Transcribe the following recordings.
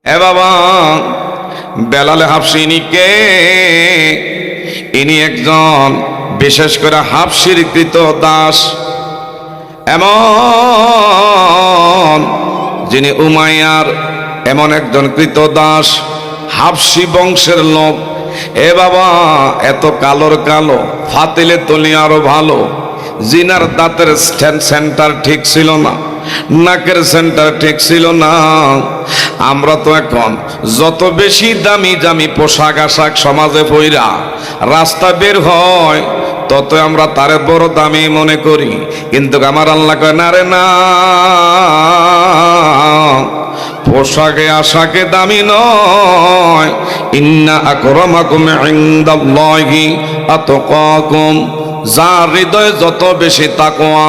এ বাবা, বেলালে হাবশী ইনি কে? ইনি একজন বিশেষ করে হাবশীর কৃত দাস, এমন যিনি উমাইয়ার এমন একজন কৃত দাস, হাবশী বংশের লোক। এ বাবা, এত কালোর কালো, ফাতিলে তলি আরো ভালো। জিনার দাঁতের সেন্টার ঠিক ছিল না, নাকের সেন্টার ঠিক ছিল না। আমরা তো এখন যত বেশি দামি দামি পোশাক আশাক সমাজে পইরা রাস্তা বের হয়, তত আমরা তারে বড় দামি মনে করি। কিন্তু আমার আল্লাহ কয় না রে না, পোশাকে আশাকে দামি নয়। ইন্না আকরামাকুম ইনদাল্লাহি আতকাকুম। যার হৃদয়ে যত বেশি তাকওয়া,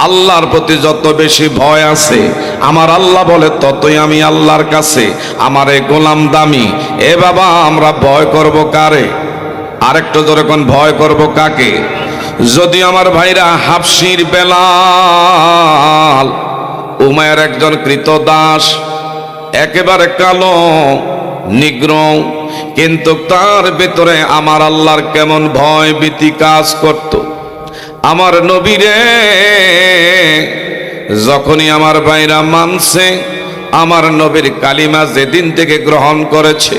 আল্লাহর প্রতি যত বেশি ভয় আছে, আমার আল্লাহ বলে ততই আমি আল্লাহর কাছে আমার এই গোলাম দামি। এ বাবা, আমরা ভয় করব কারে? আরেকটু জোরে কোন, ভয় করব কাকে? যদি আমার ভাইরা হাবশীর বেলাল উমাইয়ার একজন কৃত দাস, একেবারে কালো নিগ্র, কিন্তু তার ভিতরে আমার আল্লাহর কেমন ভয় ভীতি কাজ করত। আমার নবীরে যখনই আমার ভাইরা মানছে, আমার নবীর কালিমা যেদিন থেকে গ্রহণ করেছে,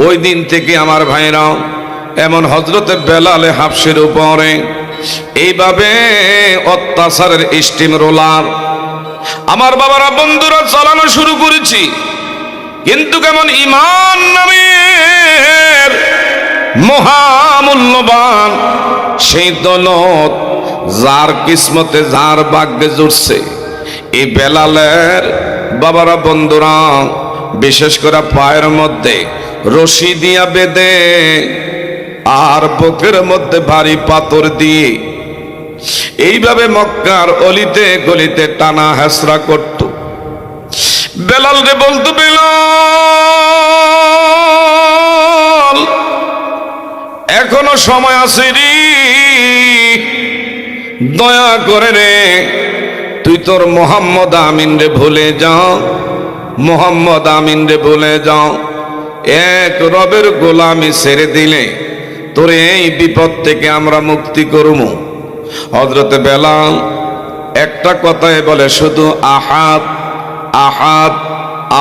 ওই দিন থেকে আমার ভাইরা এমন হযরতে বেলালে হাবশীর উপরে এইভাবে অত্যাচারের স্টিম রোলার আমার বাবারা বন্ধুরা চালানো শুরু করেছি। কিন্তু কেমন ঈমান নামের মহামূল্যবান সেই দৌলত যার কিসমতে যার ভাগ্যে জুটছে, এই বেলালের বাবারা বন্ধুরা বিশেষ করে পায়ের মধ্যে রশি দিয়া বেঁধে আর বুকের মধ্যে ভারী পাথর দিয়ে এইভাবে মক্কার অলিতে গলিতে টানা হেসরা করত। বেলাল রে বলতো, বেলাল এখনো সময় আছে রে, দয়া করে রে তুই তোর মোহাম্মদ আমিন রে ভুলে যাও, মোহাম্মদ আমিন রে ভুলে যাও। এক রবের গোলামি ছেড়ে দিলে তোর এই বিপদ থেকে আমরা মুক্তি করব। হযরতে বেলাল একটা কথাই বলে শুধু, আহাদ আহাদ,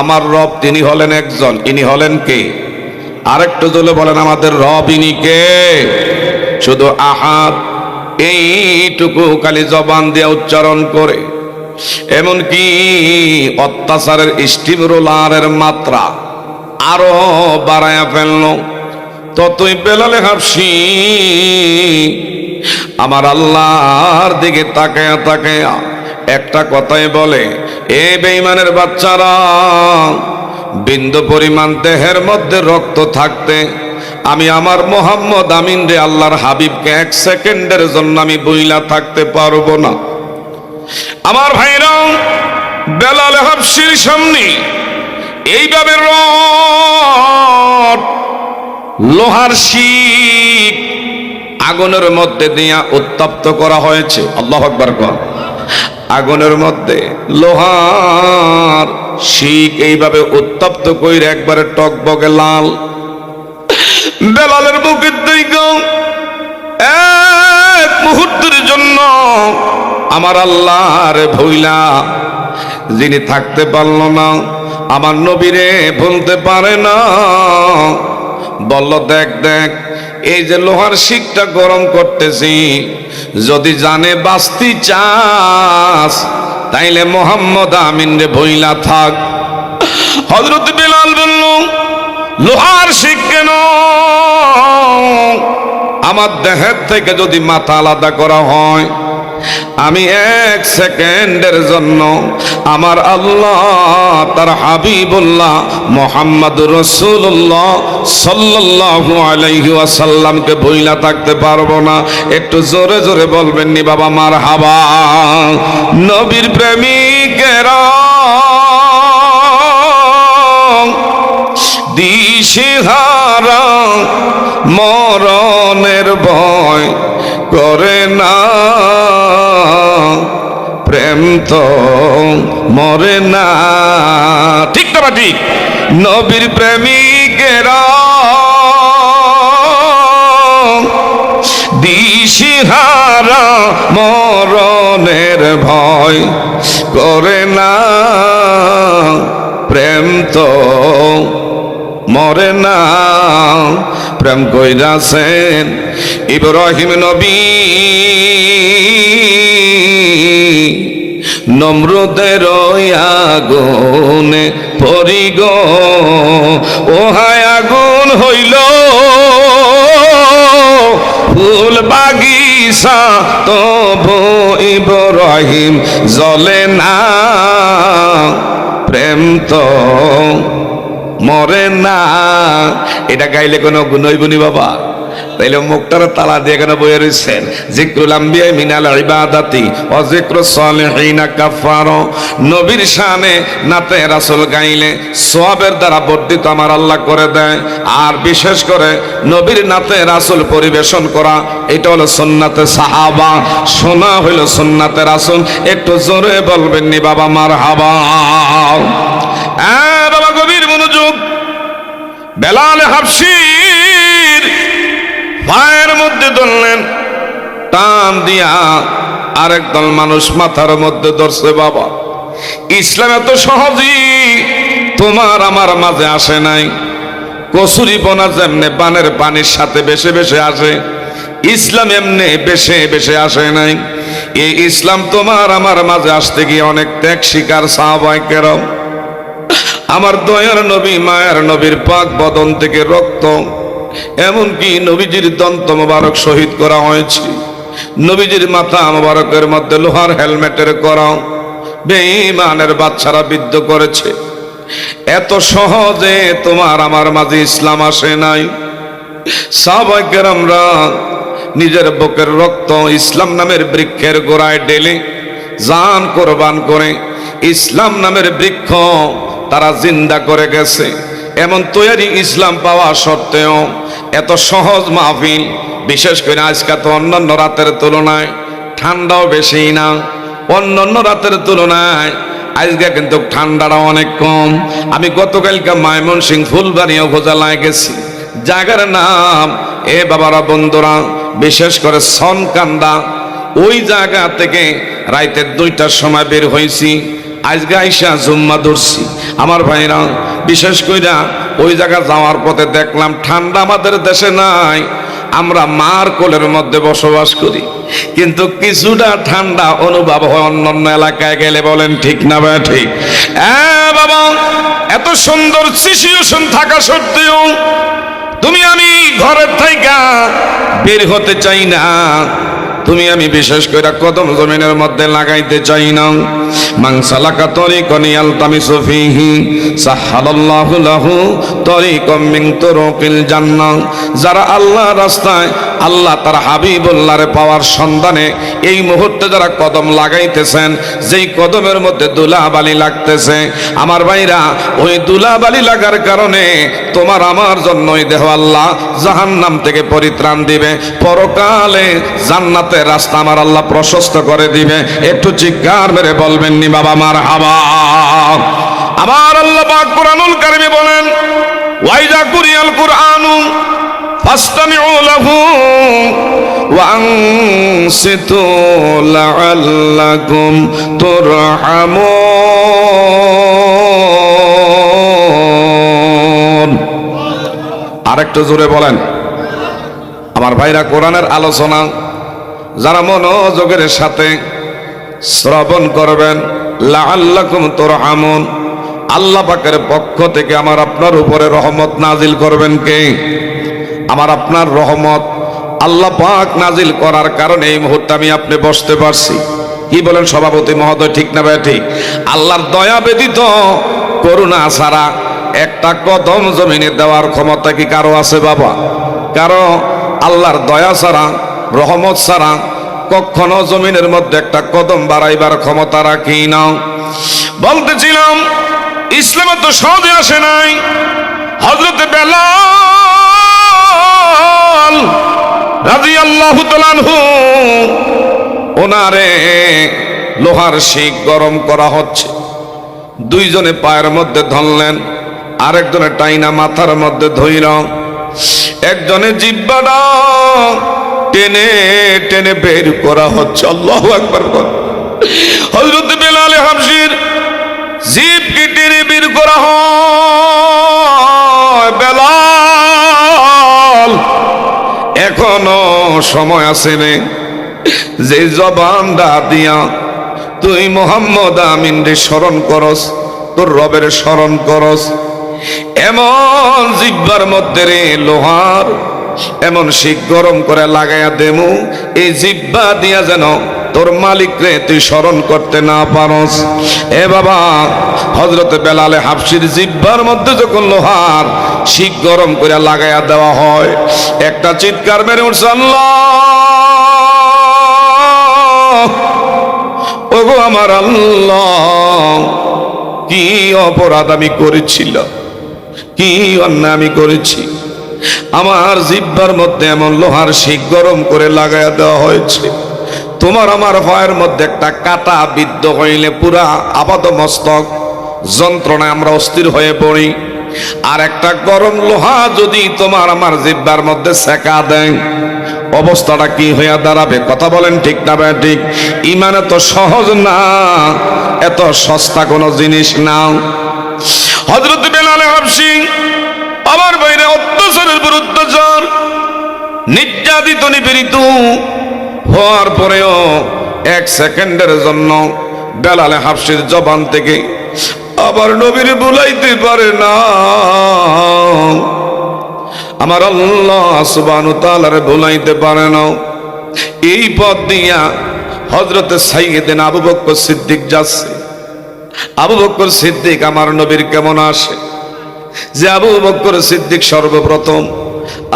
আমার রব তিনি হলেন একজন। ইনি হলেন কে? আরেকটু জোরে বলেন, আমাদের রব ইনি কে? শুধু আহাদ, এইটুকু খালি জবান দিয়ে উচ্চারণ করে এমনকি অত্যাচারের স্টিম রোলারের মাত্রা আরো বাড়ায়া ফেলল। ততই বেলালে হাবশী আমার আল্লাহর দিকে তাকায়া তাকায়া একটা কথাই বলে, এ বেঈমানের বাচ্চারা, বিন্দু পরিমাণ দেহের মধ্যে রক্ত থাকতে আমি আমার মোহাম্মদ আমিন রে আল্লাহর হাবিবকে এক সেকেন্ডের জন্য আমি বইলা থাকতে পারবো না। আমার ভাইরা, বেলাল হাবশীর সামনে এইভাবে রড লোহার শিক আগুনের মধ্যে দিয়া উত্তপ্ত করা হয়েছে। আল্লাহু আকবার কর। আগুনের মধ্যে লোহার শিক এইভাবে উত্তপ্ত কইরে একবারে টকবকে লাল। বেলালের বুকের দিকে এক মুহূর্তের জন্য আমার আল্লাহর ভুইলা যিনি থাকতে পারল না, আমার নবীরে ভুলতে পারে না, বলল, দেখ দেখ এই যে লোহার শিকটা গরম করতেছি, যদি জানে বাঁচতে চাস তাইলে মোহাম্মদ আমিন রে ভইলা থাক। হযরত বেলাল বলল, লোহার শিক কেন? আমার দেহের থেকে যদি মাথা আলাদা করা হয়, আমি এক সেকেন্ডের জন্য আমার আল্লাহ তার হাবিবুল্লাহ মুহাম্মদুর রাসূলুল্লাহ সাল্লাল্লাহু আলাইহি ওয়াসাল্লামকে ভুইলা থাকতে পারবো না। একটু জোরে জোরে বলবেন নি বাবা মারহাবা। নবীর প্রেমিকেরা দিশেহারা মরণের ভয় করে না, প্রেম তো মরে না। ঠিক না বা ঠিক? নবীর প্রেমিকেরা দিশিহারা মরণের ভয় করে না, প্রেম তো মরে না। প্রেম কইরাছেন ইব্রাহিম নবী নমরুদের আগুনে পড়ি গো, ওহায় আগুন হইল ফুল বাগিচা, তবু ইব্রাহিম জ্বলে না, প্রেম তো মরে না। এটা গাইলে কোনো নইবনি বাবা? তাইলে মুখটার তালা দিয়ে কেন বয়ে রয়েছেন? যিকরুল আম্বিয়া মিনাল ইবাদাতি ওয়া যিকরুস সালিহিনা কাফারা। নবীর শানে নাতে রাসূল গাইলে সওয়াবের দ্বারা বর্ধিত আমার আল্লাহ করে দেয়। আর বিশেষ করে নবীর নাতে রাসূল পরিবেশন করা, এটা হলো সুন্নাতে সাহাবা, শোনা হইল সুন্নাতে রাসূল। একটু জোরে বলবেন নি বাবা মারহাবা? বাবা গভীর মনোযোগ। বেলাল হাবশীর পায়ের মধ্যে ধরলেন, টান দিয়া আরেক দল মানুষ মাথার মধ্যে ধরছে। বাবা, ইসলাম এত সহজেই তোমার আমার মাঝে আসে নাই। কসুরি বোনা যেমনে বানের পানির সাথে বেশে বেশে আসে, ইসলাম এমনি বেশে বেশে আসে নাই। এই ইসলাম তোমার আমার মাঝে আসতে গিয়ে অনেক ত্যাগ শিকার সাহাবায়ে কেরাম। আমার দয়ার নবী মায়ের নবীর পাক বদন থেকে রক্ত, এমনকি নবীজির দন্ত মোবারক শহীদ করা হয়েছে। নবীজির মাথা মোবারকের মধ্যে লোহার হেলমেটের করাও বেঈমানের বাচ্চারা বিদ্ধ করেছে। এত সহজে তোমার আমার মাঝে ইসলাম আসে নাই। সাহাবায়ে কেরামরা নিজের বুকের রক্ত ইসলাম নামের বৃক্ষের গোড়ায় ঢেলে জান কোরবান করে ইসলাম নামের বৃক্ষ তারা জিন্দা করে গেছে। এমন তৈরি ইসলাম পাওয়া সত্ত্বেও এত সহজ মাহফিল, বিশেষ করে আজকে তো অন্যান্য রাতের তুলনায় ঠান্ডাও বেশি না। অন্যান্য রাতের তুলনায় আজকে কিন্তু ঠান্ডাটা অনেক কম। আমি গতকালকে ময়মনসিংহ ফুলবাড়িয়া উপজেলায় গেছি। জায়গার নাম বাবারা বন্ধুরা বিশেষ করে সনকান্দা। ওই জায়গা থেকে রাইতে 2টার সময় বের হয়েছি। আজকে আইসা জুম্মা ধরছি। আমার ভাইরা বিশেষ কইরা ওই জায়গা যাওয়ার পথে দেখলাম ঠান্ডা আমাদের দেশে নাই, আমরা মার কোলের মধ্যে বসবাস করি, কিন্তু কিছুটা ঠান্ডা অনুভব হয় অন্যান্য এলাকায় গেলে। বলেন ঠিক না ভাই? ঠিক। বাবা, এত সুন্দর সিচুয়েশন থাকা সত্ত্বেও তুমি আমি ঘরের থেকে বের হতে চাই না। তুমি আমি বিশেষ করে কদম জমিনের মধ্যে লাগাইতে চাই না। মান সালাকা তরিকান ইয়ালতামিসু ফীহি সাহহালাল্লাহু লাহু তরিকাম মিন তুরুকিল জান্নাহ। যারা আল্লাহর রাস্তায় আল্লাহ তার হাবিবুল্লাহরে পাওয়ার সন্ধানে এই মুহূর্তে যারা কদম লাগাইতেছেন, যেই কদমের মধ্যে ধুলাবালি লাগতেছে, আমার ভাইরা ওই ধুলাবালি লাগার কারণে তোমার আমার জন্যই দেহ আল্লাহ জাহান্নাম থেকে পরিত্রাণ দিবে। পরকালে জান্নাতের রাস্তা আমার আল্লাহ প্রশস্ত করে দিবে। একটু চিৎকার মেরে বলবেন নি বাবা মারহাবা? আমার আল্লাহ পাক কুরআনুল কারীমে বলেন, ওয়াইজা কুরিয়াল কুরআনু ফাসতামিউ লাহু ওয়া আনসিতু লাআল্লাকুম তুরহামুন। আরেকটু জোরে বলেন। আমার ভাইরা, কোরআনের আলোচনা যারা মনোযোগের সাথে শ্রবণ করবেন, লাআল্লাকুম তুরহামুন, আল্লাহ পাকের পক্ষ থেকে আমার আপনার উপরে রহমত নাজিল করবেন কে? আমার আপনার রহমত আল্লাহ পাক নাজিল করার কারণে এই মুহূর্তে আমি আপনি বসতে পারছি। কি বলেন সভাপতি মহোদয়? ঠিক না ভাই? ঠিক। আল্লাহর দয়া ব্যতীত, করুণা ছাড়া একটা কদম জমিনে দেওয়ার ক্ষমতা কি কারো আছে বাবা? কারো? আল্লাহর দয়া ছাড়া, রহমত ছাড়া কখনো জমিনের মধ্যে একটা কদম বাড়াইবার ক্ষমতা রাখি না। বলতেছিলাম ইসলামে তো সহজে আসে নাই। হযরত বেলাল রাদিয়াল্লাহু তাআলা আনহু ওনারে লোহার শিক গরম করা হচ্ছে। দুইজনে পায়ের মধ্যে ধরলেন, আরেকজনে টাইনা মাথার মধ্যে ধইল। একজনে জিহ্বাটা টেনে টেনে বের করা হচ্ছে। আল্লাহু আকবার। হযরত বেলাল হাবশীর জিহ্বাকে টেনে বের করা হয়। বেলাল, এখনো সময় আছে রে, যে জবানটা দিয়া তুই মুহাম্মদ আমিন রে স্মরণ করস, তোর রবের স্মরণ করস, এমন জিহ্বার মধ্যে রে লোহার এমন শিক গরম করে লাগাইয়া দেমু, এই জিহ্বা দিয়া যেন তোর মালিক রে তুই স্মরণ করতে না পারস। এ বাবা, হযরত বেলালে হাবশীর জিহ্বার মধ্যে যখন লোহার শিক গরম করে লাগাইয়া দেওয়া হয়, একটা চিৎকার মেরে উঠছে, আল্লাহ, ওগো আমার আল্লাহ, কি অপরাধ আমি করেছিলাম, কি অন্যায় আমি করেছি, আমার জিহ্বার মধ্যে এমন লোহার শিক গরম করে লাগাইয়া দেওয়া হয়েছে। তোমার আমার পায়ের মধ্যে একটা কাঁটা বিদ্ধ হইলে পুরা আপাত মস্তক যন্ত্রণায় আমরা অস্থির হয়ে পড়ি, আর একটা গরম লোহা যদি তোমার আমার জিহ্বার মধ্যে সেকা দেয়, অবস্থাটা কি হইয়া দাঁড়াবে? কথা বলেন ঠিক না ভাই? ঠিক। ঈমান এত সহজ না, এত সস্তা কোনো জিনিস না। হযরত বেলাল হাবশী আমার বাইরে অত্যাচারের পর অত্যাচার, নির্যাতিত নিপীড়িত হওয়ার পরেও এক সেকেন্ডের জন্য বেলাল হাবশীর জবান থেকে আবার নবীর বুলাইতে পারে না। আমার আল্লাহ সুবহানাহু ওয়া তাআলার বুলাইতে পারে না। এই পথ দিয়া হযরত সাইয়েদনা আবু বকর সিদ্দিক যাচ্ছে। আবু বকর সিদ্দিক আমার নবীর কেমন আসে, যে আবু বকর সিদ্দিক সর্বপ্রথম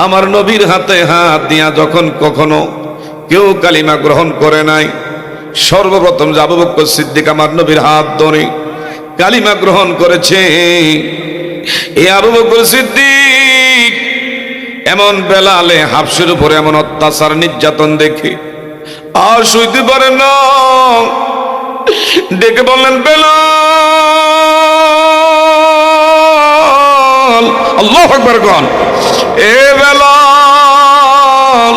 আমার নবীর হাতে হাত দিয়া যখন কখনো কেউ কালিমা গ্রহণ করে নাই, সর্বপ্রথম যে আবু বকর সিদ্দিক আমার নবীর হাত ধরে কালিমা গ্রহণ করেছে, এই আবু বকর সিদ্দিক এমন বেলালে হাবশীর উপরে এমন অত্যাচার নির্যাতন দেখে আর সইতে পারে না, ডেকে বললেন, বেলাল, আল্লাহু আকবার কোন, এ বেলাল,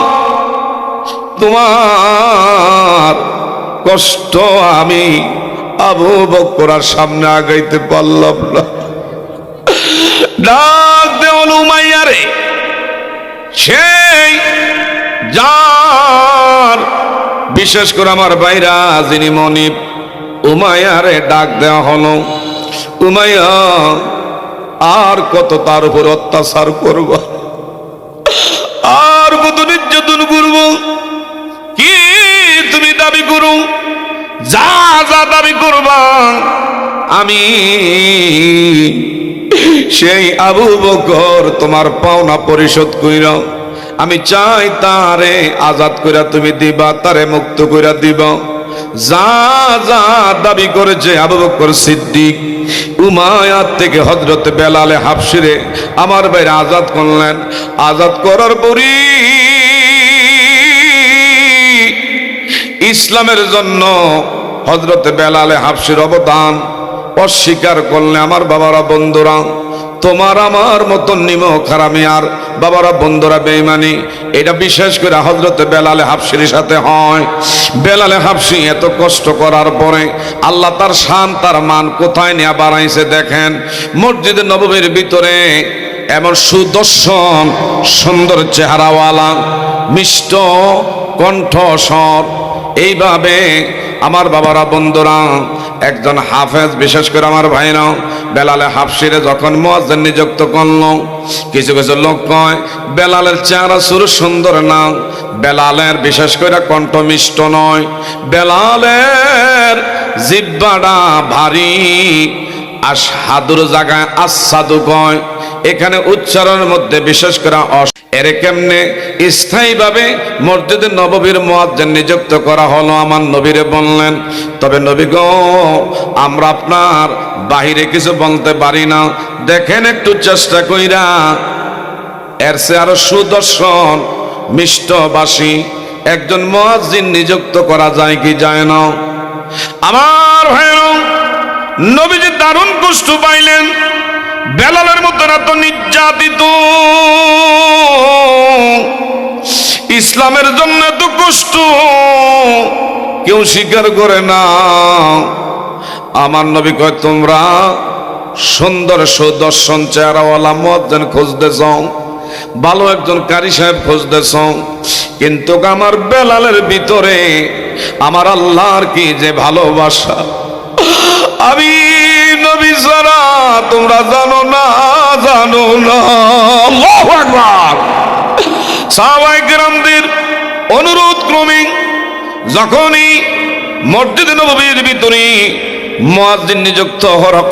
তোমার কষ্ট আমি আবু বকরের সামনে আগাইতে পারলাম না। ডাক দেওয়াল উমাইয়া রে, সেই যার বিশেষ করে আমার ভাইরা যিনি মনিব, উমাইয়া রে ডাক দেওয়া হলো। উমাইয়া, আর কত তার উপর অত্যাচার করব, আর কত নির্যাতন করব, কি তুমি দাবি করো, যা যা দাবি করবা আমি সেই আবু বকর তোমার পাওনা পরিশোধ কইরা, আমি চাই তারে আজাদ কইরা তুমি দিবা, তারে মুক্ত কইরা দিবা। যা যা দাবি করেছে আবু বকর সিদ্দিক উমাইয়ার থেকে হযরত বেলালে হাবশীরে আমার ভাইরা আজাদ করলেন। আজাদ করার পরই ইসলামের জন্য হযরত বেলালে হাবশীর অবদান অস্বীকার করলে আমার বাবারা বন্ধুরা, তোমার আমার মতন নিমক হারামি আর বাবারা বন্ধুরা বেঈমানি, এটা বিশেষ করে হযরত বেলালে হাবশীর সাথে হয়। বেলালে হাবশী এত কষ্ট করার পরে আল্লাহ তার শান তার মান কোথায় নিয়ে বাড়াইছে দেখেন। মসজিদে নববীর ভিতরে এমন সুদর্শন সুন্দর চেহারাওয়ালা মিষ্ট কণ্ঠস্বর, এইভাবে আমার বাবারা বন্ধুরা একজন হাফেজ, বিশেষ করে আমার ভাইরা বেলালে হাবশীরে যখন মুয়াজ্জিন নিযুক্ত করল, কিছু কিছু লোক কয় বেলালের চেহারা সুর সুন্দর না, বেলালের বিশেষ করে কণ্ঠ মিষ্ট নয়, বেলালের জিহ্বাটা ভারী, আশহাদুর জায়গায় আসাদু কয়, এখানে উচ্চারণের মধ্যে বিশেষ করে এর কেমনে স্থায়ীভাবে মসজিদে নববীর মুয়াজ্জিন নিযুক্ত করা হলো। আমার নবীরে বললেন, তবে নবী গো, আমরা আপনার বাহিরে কিছু বলতে পারি না, দেখেন একটু চেষ্টা কইরা এর চেয়ে আরো সুদর্শন মিষ্টভাষী একজন মুয়াজ্জিন নিযুক্ত করা যায় কি যায় না? আমার ভাইয়েরা, নবীজি দারুণ কষ্ট পাইলেন। বেলালের মতো এত নির্যাতিত, ইসলামের জন্য এত কষ্ট কেউ স্বীকার করে না। আমার নবী কয়, তোমরা সুন্দর সুদর্শন চেহারাওয়ালা মুয়াজ্জিন খুঁজতেছ, ভালো একজন কারি সাহেব খুঁজতেছ, কিন্তু আমার বেলালের ভিতরে আমার আল্লাহর কি যে ভালোবাসা, আমি নবী সারা তোমরা জানো না, জানো না। আল্লাহু আকবার। সাহাবায়ে কেরামদের অনুরোধ ক্রমে যখনই মসজিদে নববীর ভিতরে মুয়াজ্জিন নিযুক্ত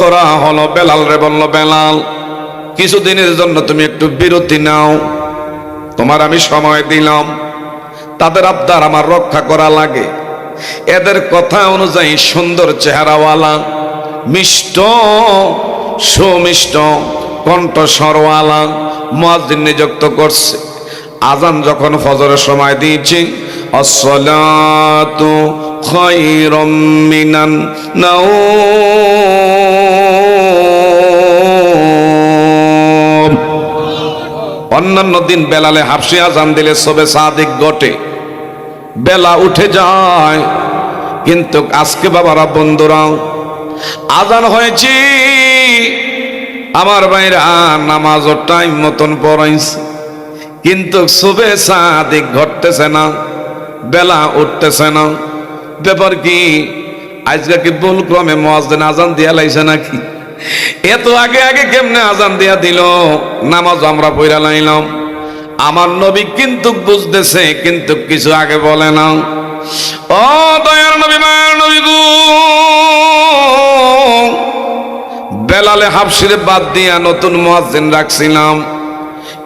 করা হলো, বেলাল রে বলল, বেলাল কিছুদিনের জন্য তুমি একটু বিরতি নাও, তোমার আমি সময় দিলাম, তাদের আবদার আমার রক্ষা করা লাগে। এদের কথা অনুযায়ী সুন্দর চেহারাওয়ালা, মিষ্ট সুমিষ্ট কণ্ঠস্বরওয়ালা মুয়াজ্জিন নিযুক্ত করছে। আজান যখন ফজরের সময় দিয়েছি, আসসালাতু খায়রুম মিনান নাওম। অন্যান্য দিন বেলালে হাফসি আজান দিলে সবে সাদিক ঘটে, বেলা উঠে যায়, কিন্তু আজকে বাবারা বন্ধুরা আজান হয়েছে, আমার ভাইরা নামাজও টাইম মতন পড়াইছে, কিন্তু সবে সাদিক ঘটতেছে না, বেলা উঠতেছে না। ব্যাপার কি? আজকে কি ভুল ক্রমে মুয়াজ্জিন আজান দিয়া লাইছে নাকি? এত আগে আগে কেমনে আজান দিয়া দিল? নামাজ আমরা পড়া লাইলাম। আমার নবী কিন্তু বুঝতেছে, কিন্তু কিছু আগে বলে না। ও দয়ার নবী, মায়ের নবী গো, বেলালে হাফসিরে বাদ দিয়া নতুন মুয়াজ্জিন রাখছিলাম,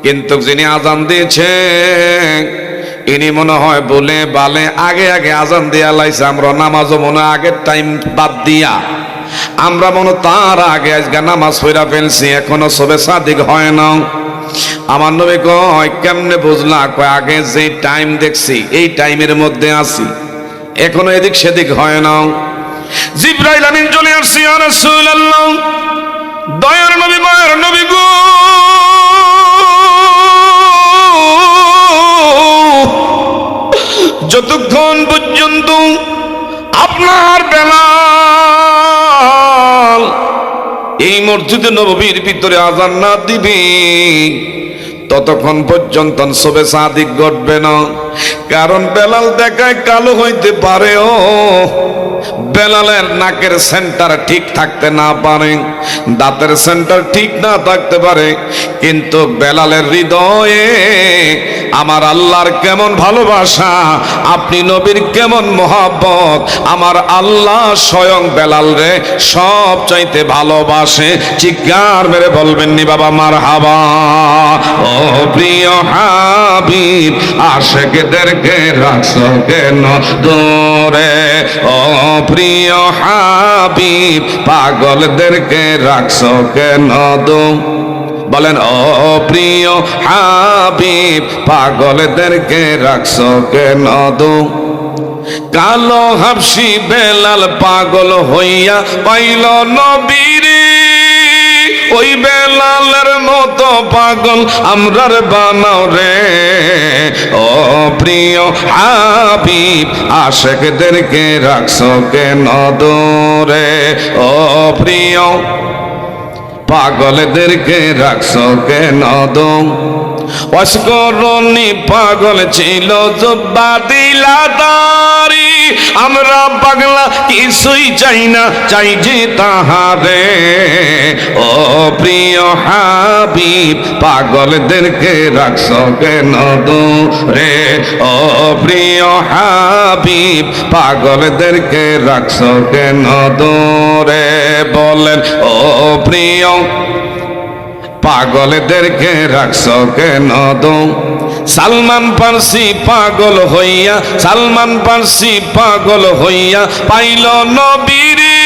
কিন্তু যিনি আজান দিয়েছে ইনি মনে হয় বলে বালে আগে আগে আজান দিয়া লাইছে। আমরা নামাজও মনে আগের টাইম বাদ দিয়া আমরা মনে তার আগে আজকে নামাজ পড়া ফেলছি, এখনো সবে সাদিক হয় না। আমার নবী কয়, কেমনে বুঝলা? কয়, আগে যে টাইম দেখছি এই টাইমের মধ্যে আছি, এখনো এদিক সেদিক হয় না। জিবরাইল আমিন চলে আসছি, ইয়া রাসূলুল্লাহ, দয়ার নবী, মায়ের নবী গো, যতক্ষণ পর্যন্ত আপনার বেলাল এই মসজিদে নববীর ভিতরে আজান না দিবে, ততক্ষণ পর্যন্ত সবে সাদিক ঘটবে না। কারণ বেলাল দেখায় কালো হইতে পারে, ও বেলালের নাকের সেন্টার ঠিক থাকতে না পারে, দাঁতের সেন্টার ঠিক না থাকতে পারে, কিন্তু বেলালের হৃদয়ে আমার আল্লাহর কেমন ভালোবাসা, আপনি নবীর কেমন মহব্বত, আমার আল্লাহ স্বয়ং বেলাল রে সব চাইতে ভালোবাসে। চিৎকার মেরে বলবেন নি বাবা মারহাবা। ও প্রিয় হাবিব, আশিকদেরকে রাখছো কেন দূরে? ও প্রিয় হাবিব, পাগলদেরকে রাখছো কেন দূরে? বলেন, ও প্রিয় হাবিব, পাগলদেরকে রাখছো কেন দূরে? কালো হাবশি বেলাল পাগল হইয়া পাইল নবীরে, ওই বেলালের মতো পাগল আমরার বানাও রে। ও প্রিয় হাবিব, আশিকদেরকে রাখছো কেন দূরে? ও প্রিয় পাগলদেরকে রাখছো কেন দূরে? অস্করণী পাগল ছিল জুব্বা দিলাদারি, আমরা পাগলা কিছুই চাই না, চাই যে তাহারে। ও প্রিয় হাবিব, পাগলদেরকে রাখছো কেন দূরে? ও প্রিয় হাবিব, পাগলদেরকে রাখছো কেন দূরে? বলেন, ও প্রিয় পাগলদেরকে রাখছো কেন দূরে? সালমান পারসি পাগল হইয়া, সালমান পারসি পাগল হইয়া পাইল নবীরে,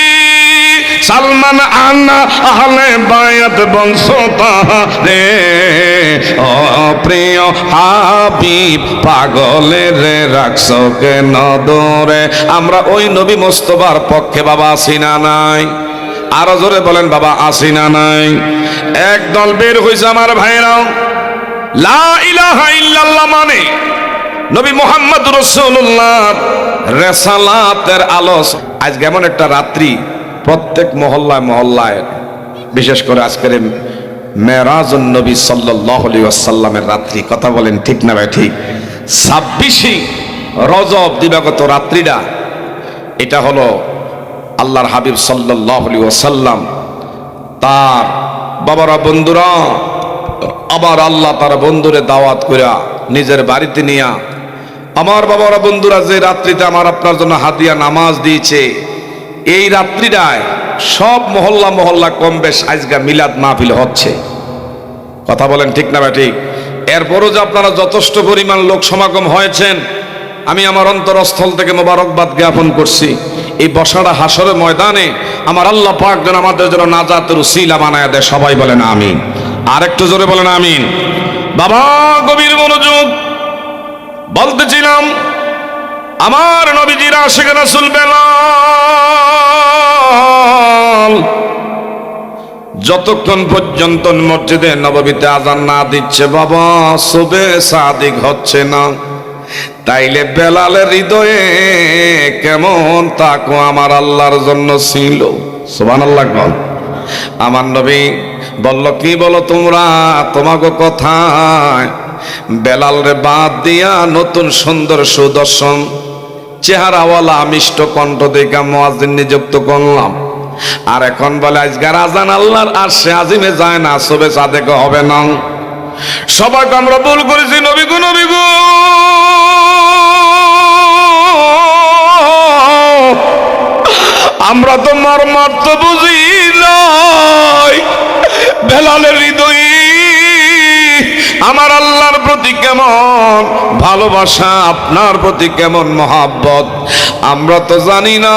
সালমান আনা আহলে বায়াত বংশ তাহারে। ও প্রিয় হাবিব পাগলের রাখছো কেন দূরে। আমরা ওই নবী মোস্তফার পক্ষে বাবা আছি না নাই? আরো জোরে বলেন বাবা আছি না নাই? একদল বের হইছে আমার ভাইরাও, লা ইলাহা ইল্লাল্লাহ মানে নবী মুহাম্মদ রাসূলুল্লাহ রিসালাতের আলো। আজ এমন একটা রাত্রি প্রত্যেক মহল্লায় মহল্লায়, বিশেষ করে আজকের মেরাজুন নবী সাল্লাল্লাহু আলাইহি ওয়াসাল্লামের রাত্রি। কথা বলেন ঠিক না ভাই? ঠিক। 26 রজব দিবাগত রাত্রিটা, এটা হলো আল্লাহর হাবিব সাল্লাল্লাহু আলাইহি ওয়াসাল্লাম তার বাবারা বন্ধুরা, আবার আল্লাহ তার বন্ধুরে দাওয়াত কইরা নিজের বাড়িতে নিয়া, আমার বাবারা বন্ধুরা যে রাত্রিতে আমার আপনার জন্য হাদিয়া নামাজ দিয়েছে, এই রাত্রিটায় সব মহল্লা মহল্লা কম বেশ আজকে মিলাদ মাহফিল হচ্ছে। কথা বলেন ঠিক না ভাই? ঠিক। এরপরও যে আপনারা যথেষ্ট পরিমাণ লোক সমাগম হয়েছেন, আমি আমার অন্তরস্থল থেকে মোবারকবাদ জ্ঞাপন করছি। এই বসাটা হাসরের ময়দানে আমার আল্লাহ পাক যেন আমাদের জন্য নাজাতের উসিলা বানায় দেয়। সবাই বলেন আমিন। আর একটু জোরে বলেন আমিন। বাবা গভীর মনোযোগ, বলতেছিলাম আমার নবীজির আশিক রাসূল বেলাল যতক্ষণ পর্যন্ত মসজিদে নববীতে আযান না দিচ্ছে বাবা, সুবে সাদিক হচ্ছে না, তাইলে বেলালের হৃদয়ে কেমন তাকওয়া আমার আল্লাহর জন্য ছিল। সুবহানাল্লাহ। আমার নবী বলল, কি বলো তোমরা, তোমাকে কথায় বেলাল রে বাদ দিয়া নতুন সুন্দর সুদর্শন চেহারাওয়ালা মিষ্ট কণ্ঠ দেখা মুয়াজ্জিন নিযুক্ত করলাম। আর এখন বলে আজকের আজান আল্লাহর আরশে আজিমে যায় না, সুবে সাদেক হবে না। সবাইকে আমরা ভুল করেছি। নবী গো, নবী গো, আমরা তো মর্মার্থ বুঝি নাই। বেলালের হৃদয়ে আমার আল্লাহর প্রতি কেমন ভালোবাসা, আপনার প্রতি কেমন মহাব্বত আমরা তো জানি না।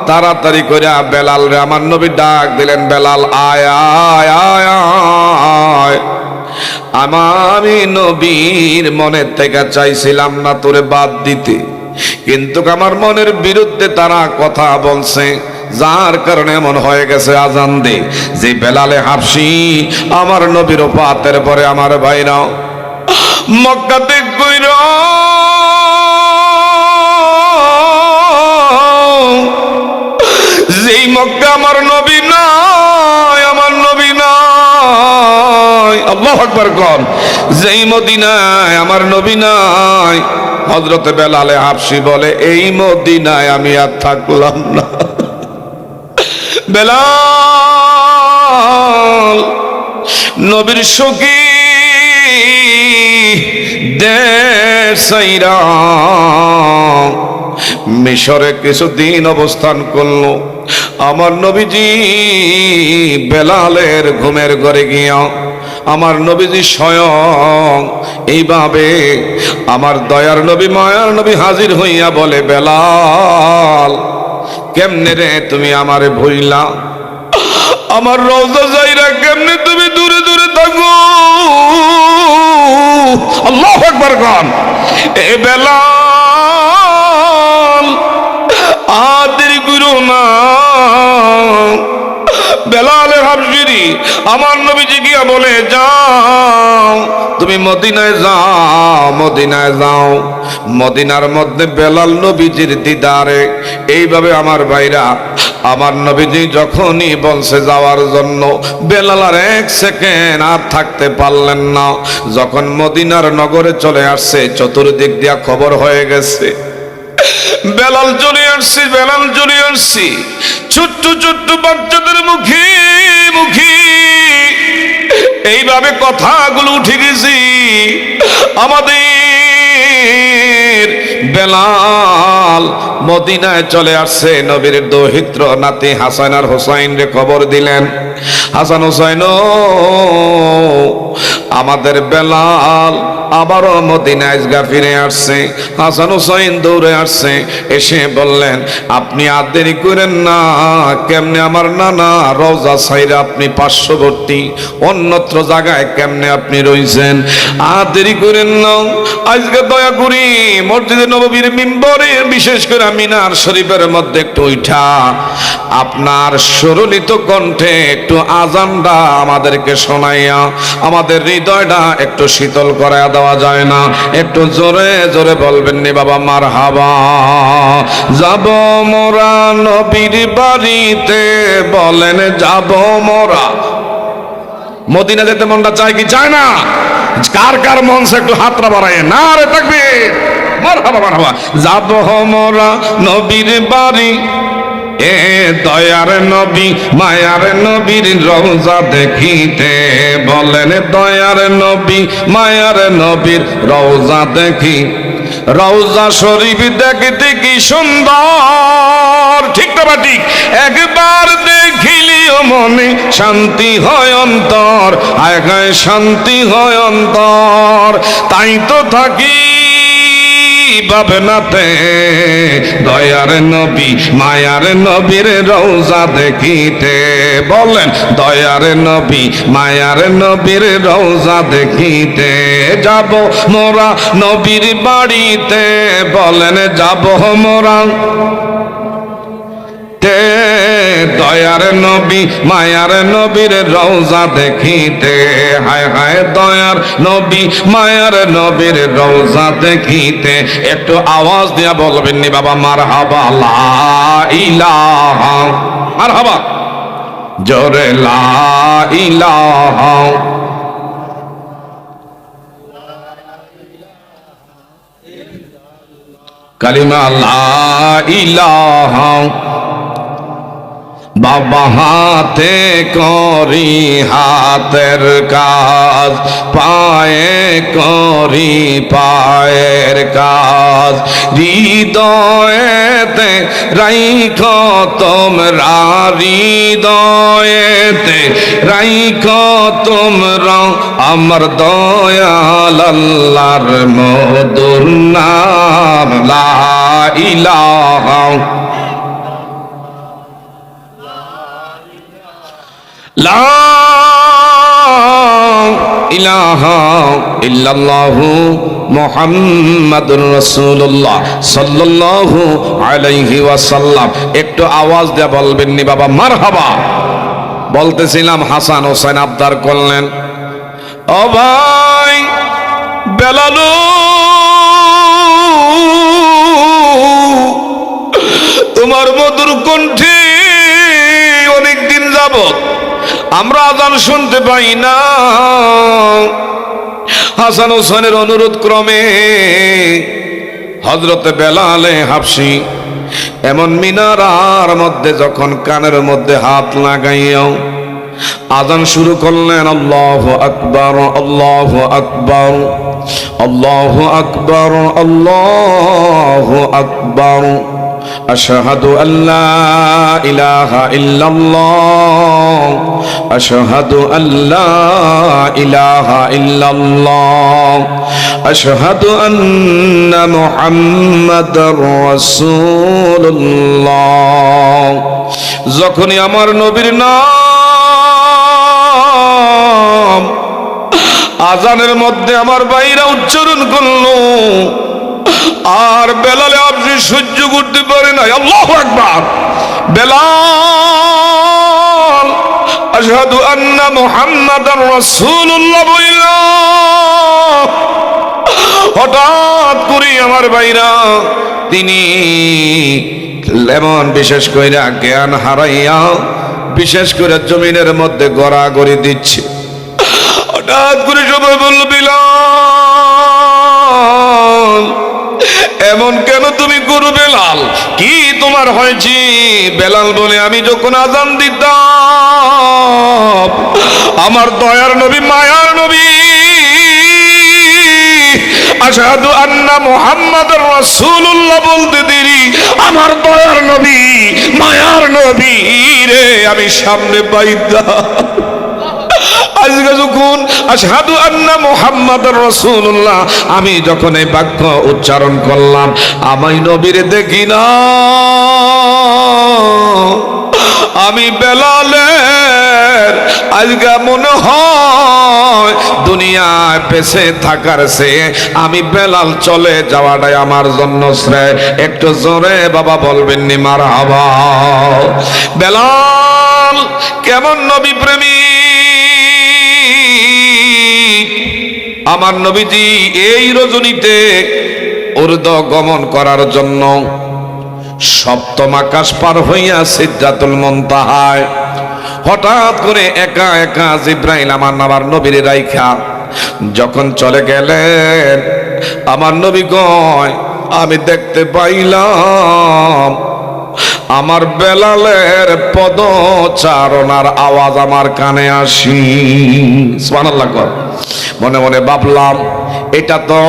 তাড়াতাড়ি করে বেলাল রে আমার নবী ডাক দিলেন, বেলাল আয় আয় আয় আয়। আমি নবীর মনের থেকে চাইছিলাম না তোরে বাদ দিতে, কিন্তু আমার মনের বিরুদ্ধে তারা কথা বলছে, যার কারণে এমন হয়ে গেছে। আজান দে। যে বেলালে হাবশি আমার নবীর ওফাতের পরে আমার ভাইরা মক্কাতে কইর যেই মক্কা আমার নবী নাই, আমার নবী নাই, আল্লাহু আকবার কোন, যেই মদিনায় আমার নবী নাই, হযরতে বেলালে হাবশি বলে এই মদিনায় আমি আর থাকলাম না। বেলাল নবীর সখী দেশ সাইরা মিশরে কিছুদিন অবস্থান করলো। আমার নবীজি বেলালের ঘুমের ঘরে গিয়া আমার নবীজি স্বয়ং এইভাবে আমার দয়ার নবী মায়ার নবী হাজির হইয়া বলে, বেলাল কেমনে রে তুমি আমারে ভুইলা, আমার রওজা যাইরা কেমনে তুমি দূরে দূরে থাকো। আল্লাহু আকবার গান। এ বেলাল আদের গুরু না। বেলালের হাবশি আমার নবীজি গিয়া বলে, যাও তুমি মদিনায় যাও, মদিনায় যাও। মদিনার মধ্যে বেলাল নবীজির দিদারে এইভাবে আমার ভাইরা আমার নবীজি যখনই বলছে যাওয়ার জন্য, বেলাল আর এক সেকেন্ড আর থাকতে পারলেন না। যখন মদিনার নগরে চলে আসছে, চতুর্দিক দিয়া খবর হয়ে গেছে বেলাল চলে আসছি, বেলাল চলে আসছি। ছোট্ট ছোট্ট বাচ্চাদের মুখে মুখে এইভাবে কথাগুলো উঠে গেছি। আমাদের বেলাল মদিনায় চলে আসছে, নবীর দৌহিত্র নাতি হাসান আর হোসাইন রে খবর দিলেন, হাসান হোসাইন আমাদের বেলাল আবারও মদিনায় ফিরে আসছে। হাসান হুসাইন দৌড়ে আসছে, এসে বললেন আপনি আর দেরি করেন না, কেমনে আমার নানা রওজা সাইরা আপনি পার্শ্ববর্তী অন্যত্র জায়গায় কেমনে আপনি রইছেন, আর দেরি করেন না, আজকে দয়া করি মসজিদে নববীর মিম্বরে বিশেষ করে মিনার শরীফের মধ্যে একটু উঠা আপনার সুরলিত কণ্ঠে একটু আজানটা আমাদেরকে শোনাইয়া আমাদের হৃদয়টা একটু শীতল করাইয়া দেওয়া যায় না? একটু জোরে জোরে বলবেন নি বাবা মারহাবা। যাব মোরা নবীর বাড়িতে, বলেন যাব মোরা। মদিনা যেতে মনটা চায় কি চায় না? কার কার মন সে একটু হাতটা বাড়ায় না রে তাকবীর, মারহাবা মারহাবা। যাব মোরা নবীর বাড়ি, এ দয়ার নবী মায়ার নবীর রওজা দেখিতে, বলেন দয়ার নবী মায়ার নবীর রওজা দেখি, রওজা শরীফ দেখতে কি সুন্দর, ঠিক না বা ঠিক? একবার দেখিলিও মনে শান্তি হয় অন্তর, আয় গায় শান্তি হয় অন্তর, তাই তো থাকি ভাবনাতে দয়ার নবী মায়ার নবীর রওজা দেখিতে, বলেন দয়ার নবী মায়ার নবীর রওজা দেখিতে, যাব মোরা নবীর বাড়িতে, বলেন যাব মোরা দয়ার নবী মায়ার নবীর রওজা দেখিতে, হায় হায় দয়ার নবী মায়ার নবীর রওজা দেখিতে। একটু আওয়াজ দিয়া বলবেন নি বাবা মারহাবা, লা ইলাহা, মারহাবা জোরে লা ইলাহা, কালিমা লা ইলাহা। বাবা হাতে করি হাতের কাজ, পায়ে করি পায়ের কাজ, হৃদয়েতে রাইখ তোমরা, হৃদয়েতে রাইখ তোমরা আমার দয়াল আল্লাহর মধুর নাম, লা ইলাহা লা ইলাহা ইল্লাল্লাহু মুহাম্মাদুর রাসূলুল্লাহ সাল্লাল্লাহু আলাইহি ওয়াসাল্লাম। একটু আওয়াজ দিয়ে বলবেন নি বাবা মারহাবা। বলতেছিলাম হাসান হোসেন আবদার করলেন, ও ভাই বেলালু, তোমার মধুর কণ্ঠে অনেকদিন যাবত আমরা আজান শুনতে পাই না। হাসান হোসেনের অনুরোধ ক্রমে হযরতে বেলালে হাবশী এমন মিনারার মধ্যে যখন কানের মধ্যে হাত লাগাইয়াও আজান শুরু করলেন, আল্লাহু আকবার আল্লাহু আকবার আল্লাহু আকবার আল্লাহু আকবার, আশহাদু আল্লা ইলাহা ইল্লাল্লাহ আশহাদু আল্লা ইলাহা ইল্লাল্লাহ আশহাদু আন্না মুহাম্মাদার রাসূলুল্লাহ। যখনই আমার নবীর নাম আজানের মধ্যে আমার ভাইরা উচ্চারণ করলো, আর বেলালে আপনি সহ্য করতে পারে না, আল্লাহু আকবার, বেলাল আশহাদু আন্না মুহাম্মাদার রাসূলুল্লাহ বইলা হঠাৎ করে আমার ভাইরা তিনি লেমন বিশেষ করে জ্ঞান হারাইয়া বিশেষ করে জমিনের মধ্যে গড়াগড়ি দিচ্ছে। হঠাৎ করে সবাই বলল, বিলাল এমন কেন তুমি করো? বেলাল কি তোমার হয়েছে? বেলাল বলে, আমি যখন আজান দিতাম আমার দয়ার নবী মায়ার নবী আশহাদু আন্না মুহাম্মাদুর রাসূলুল্লাহ বলতে দেরি আমার দয়ার নবী মায়ার নবী রে আমি সামনে পাইতাম, আজকে যখন আশহাদু আন্না মুহাম্মাদুর রাসূলুল্লাহ আমি যখন এই বাক্য উচ্চারণ করলাম, আমি নবীর দেখি না, আমি বেলালের আজকে মনে হয় দুনিয়ায় বেঁচে থাকার চেয়ে আমি বেলাল চলে যাওয়াটাই আমার জন্য শ্রেয়। একটু জোরে বাবা বলবেন নি মারহাবা। বেলাল কেমন নবী প্রেমী, আমার নবীজি এই রজনীতে উর্দ গমন করার জন্য সপ্তম আকাশ পার হইয়া সিদরাতুল মুনতাহায় হঠাৎ করে একা একা জিব্রাইল আমার নবীর রাইখা যখন চলে গেলেন, আমার নবী কয় আমি দেখতে পাইলাম আমার বেলালের পদচারণার আওয়াজ আমার কানে আসি। সুবহানাল্লাহ। মনে মনে ভাবলাম এটা তো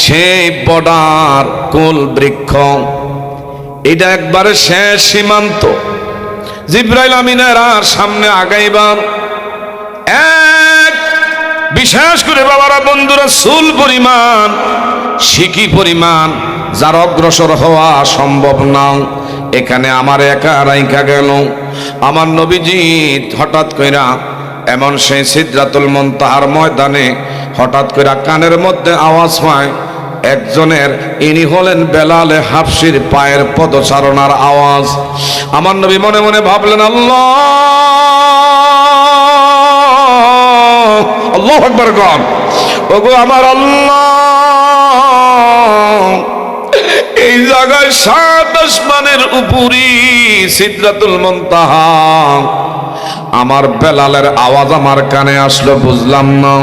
সেই বর্ডার কুল বৃক্ষ, এটা একবারে শেষ সীমান্ত। জিব্রাইল আমিনের আর সামনে আগাইবার এক বিশেষ করে বাবারা বন্ধুরা চুল পরিমাণ সিকি পরিমাণ যার অগ্রসর হওয়া সম্ভব না, এখানে আমার একা রাইখা গেল। আমার নবীজি হঠাৎ কইরা এমন সেই সিদরাতুল মুনতাহার ময়দানে হঠাৎ কইরা কানের মধ্যে আওয়াজ পায় একজনের, ইনি হলেন বেলালে হাবশির পায়ের পদচারণার আওয়াজ। আমার নবী মনে মনে ভাবলেন আল্লাহ আল্লাহু আকবার গণ, ওগো আমার আল্লাহ, এই জায়গায় সাত আসমানের উপরি সিদরাতুল মুনতাহা আমার বেলালের আওয়াজ আমার কানে আসলো, বুঝলাম না।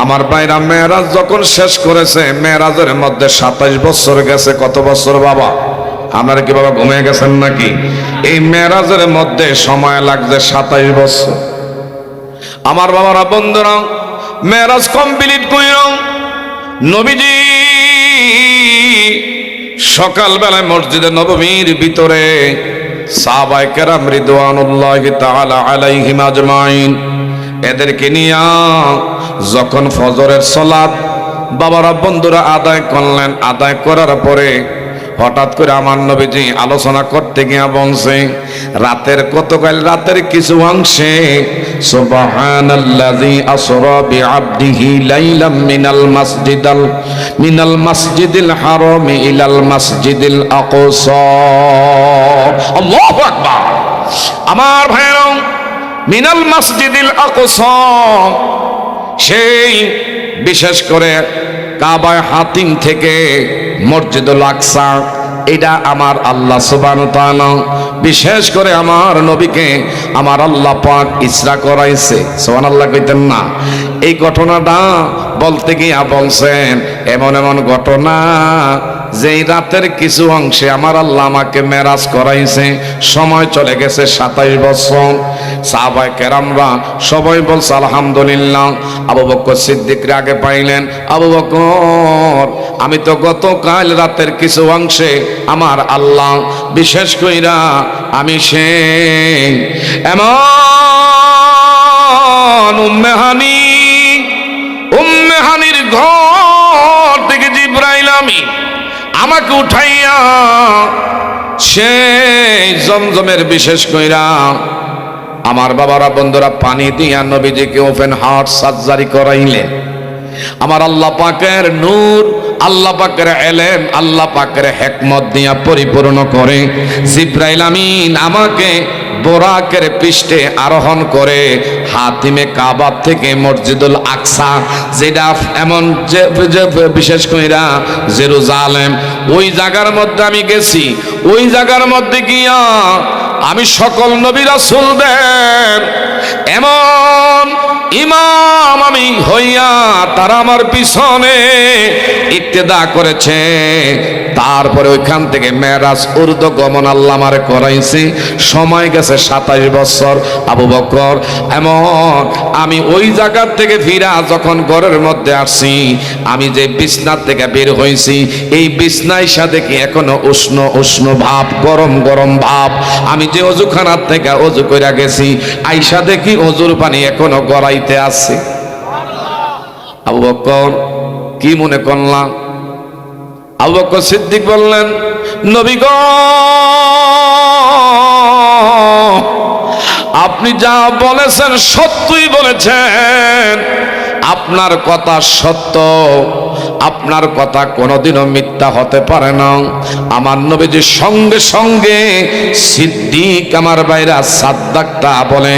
আমার ভাইরা মেরাজ যখন শেষ করেছে, মেরাজের মধ্যে 27 বছর গেছে। কত বছর বাবা? আপনারা কি বাবা ঘুমিয়ে গেছেন নাকি? এই মেরাজের মধ্যে সময় লাগছে 27 বছর। আমার বাবারা বন্ধুরা মেরাজ কমপ্লিট কইরা নবীজি সকালবেলায় মসজিদে নববীর ভিতরে সাহাবায়ে কেরাম রিদওয়ানুল্লাহি তাআলা আলাইহিম আজমাইন এদেরকে নিয়া যখন ফজরের সালাত বাবারা বন্ধুরা আদায় করলেন, আদায় করার পরে হঠাৎ করে আমার নবীজি আলোচনা করতে গিয়া বলছে রাতের গতকাল রাতের কিছু অংশে সুবহানাল্লাযী আসরা বিআবদিহি লাইলাম মিনাল মাসজিদিল হারাম ইলাল মাসজিদিল আকসা। আল্লাহু আকবার। আমার ভাইরা মিনাল মাসজিদিল আকসা সেই বিশেষ করে কাবায় হাতিম থেকে মসজিদুল আকসা, এটা আমার আল্লাহ সুবহানাহু ওয়া তাআলা বিশেষ করে আমার নবীকে আমার আল্লাহ পাক ইসরা করাইছে। সুবহানাল্লাহ কইতেন না? এই ঘটনাটা বলতে গিয়া বলছেন এমন এমন ঘটনা যেই রাতের কিছু অংশে আমার আল্লাহ আমাকে মেরাজ করাইছে, সময় চলে গেছে 27 বছর। সাহাবায়ে কেরামরা সবাই বলছে আলহামদুলিল্লাহ। আবু বকর সিদ্দিকরে আগে পাইলেন। আবু বকর, আমি তো গতকাল রাতের কিছু অংশে আমার আল্লাহ বিশেষ কইরা আমি সেই এমন উম্মে হানির ঘর থেকে জিবরাইল আমাকে উঠাইয়া সেই জমজমের বিশেষ কইরা আমার বাবারা বন্ধুরা পানি দিয়া নবীজিকে ওপেন হার্ট সার্জারি করাইলে আমার আল্লাহ পাকের নূর, আল্লাহ পাকের এলেম, আল্লাহ পাকের হিকমত দিয়া পরিপূর্ণ করে জিবরাইল আমিন আমাকে বোরাকের পৃষ্ঠে আরোহণ করে হাতিমে কাবা থেকে মসজিদুল আকসা, যেটা এমন যে বিশেষ কইরা জেরুজালেম, ওই জায়গার মধ্যে আমি গেছি। ওই জায়গার মধ্যে গিয়া আমি সকল নবী রাসূলদের এমন ইমাম আমি হইয়া তারা আমার পিছনে ইক্তেদা করেছে। তারপরে ওইখান থেকে মেরাজ ঊর্ধ্বগমন আল্লাহ আমারে করাইছে। সময় গেছে 27 বছর। আবু বকর এমন আমি ওই জায়গা থেকে ফিরা যখন ঘরের মধ্যে আসছি, আমি যে বিছনার থেকে বের হয়েছি, এই বিছনায় সাথে কি এখনো উষ্ণ উষ্ণ ভাব, গরম গরম ভাব। আমি যে অজুখানার থেকে অজু কইরা গেছি, আইসা দেখি অজুর পানি এখনো গড়াইতে আছে। আবু বকর কি মনে করলাম? আবু বকর সিদ্দিক বললেন, নবী গো, আপনি যা বলেছেন সত্যই বলেছেন। আপনার কথা সত্য, আপনার কথা কোনোদিনও মিথ্যা হতে পারে না। আমার নবীজি সঙ্গে সঙ্গে সিদ্দিক আমার ভাইরা সাদ্দাকটা বলে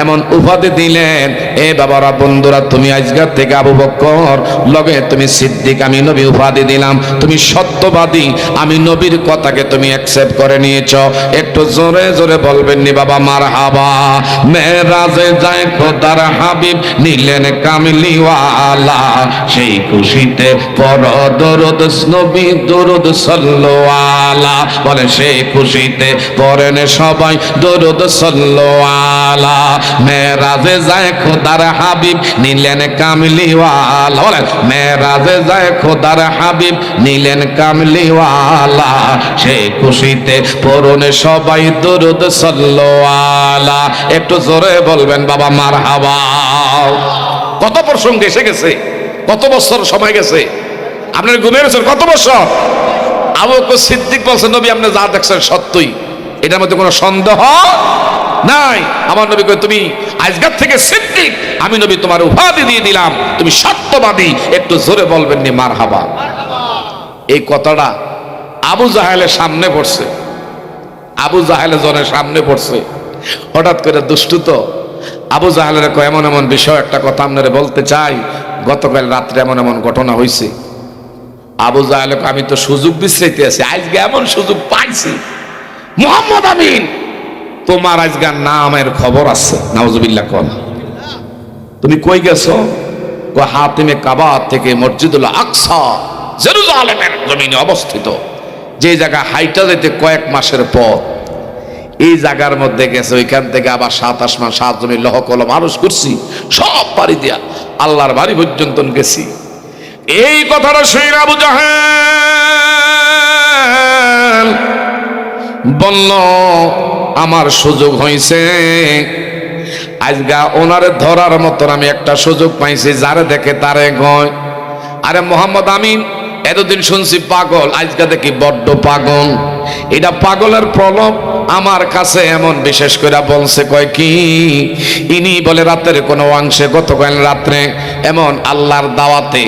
এমন উপাধি দিলেন, এ বাবারা বন্ধুরা, তুমি আজকের থেকে আবু বকর লগে তুমি সিদ্দিক, আমি নবী উপাধি দিলাম। তুমি সত্যবাদী, আমি নবীর কথাকে তুমি অ্যাকসেপ্ট করে নিয়েছ। একটু জোরে জোরে বলবেন নি বাবা মারহাবা। মেরাজে যায় খোদার হাবিব, নিলেন কামলিওয়ালা, সেই খুশিতে পর দরুদ নবী দরুদ সাল্লাল্লাহু আলা। বলে সেই খুশিতে পড়েন সবাই দরুদ সাল্লাল্লাহু আলা। মেরাজে যায় খোদার হাবিব, নিলেন কামলিওয়ালা। বলে মেরাজে যায় খোদার হাবিব, নিলেন কামলিওয়ালা, সেই খুশিতে পড়েন সবাই দরুদ সাল্লাল্লাহু আলা। একটু জোরে বলবেন বাবা মারহাবা। কত প্রসঙ্গ এসে গেছে, কত বছর সময় গেছে, আপনার গুনে গেছেন কত বছর। আবু বকর সিদ্দিক বলছেন, নবী আপনি যা দেখছেন সত্যই, এটার মধ্যে কোনো সন্দেহ নাই। আমার নবী কই, তুমি আজকের থেকে সিদ্দিক, আমি নবী তোমার উপাধি দিয়ে দিলাম, তুমি সত্যবাদী। একটু জোরে বলবেন নি মারহাবা। এই কথাটা আবু জাহেলের সামনে পড়ছে। আবু জাহেলের জনের সামনে পড়ছে। হঠাৎ করে দুষ্টু তো আবু জাহেলের এমন এমন বিষয় একটা কথা আপনারা বলতে চাই। গতকাল রাত্রে এমন এমন ঘটনা হয়েছে। আবু জাহেল, আমি তো সুযোগ বিশ্রাইতে আছি, আজকে এমন সুযোগ পাইছি। মুহাম্মদ আমিন, তোমার আজকে নামের খবর আছে। নাউজুবিল্লাহ। কোন তুমি কই গেছো? হাতিমে কাবা থেকে মসজিদুল আকসা জেরুজালেমের জমিনে অবস্থিত, যে জায়গা হাইটা যেতে কয়েক মাসের পর, এই জায়গার মধ্যে গেছে। ওইখান থেকে আবার 7 আসমান 7 জমি লহ কলম আরজ করছি, সব পাড়ি দিয়া আল্লাহর বাড়ি পর্যন্ত গেছি। এই কথাটা শুনে আবু জাহেল বলল, আমার সুযোগ হয়েছে আজগা, ওনারে ধরার মতন আমি একটা সুযোগ পাইছি, যারে দেখে তারে গয়। আরে মোহাম্মদ আমিন এতদিন শুনছি পাগল, আজকে দেখি বড্ড পাগল। এটা পাগলের প্রলোভ আমার কাছে এমন বিশেষ করে বলছে, কয় কি ইনি বলে রাতের কোনো অংশে গতকাল রাত্রে এমন আল্লাহর দাওয়াতে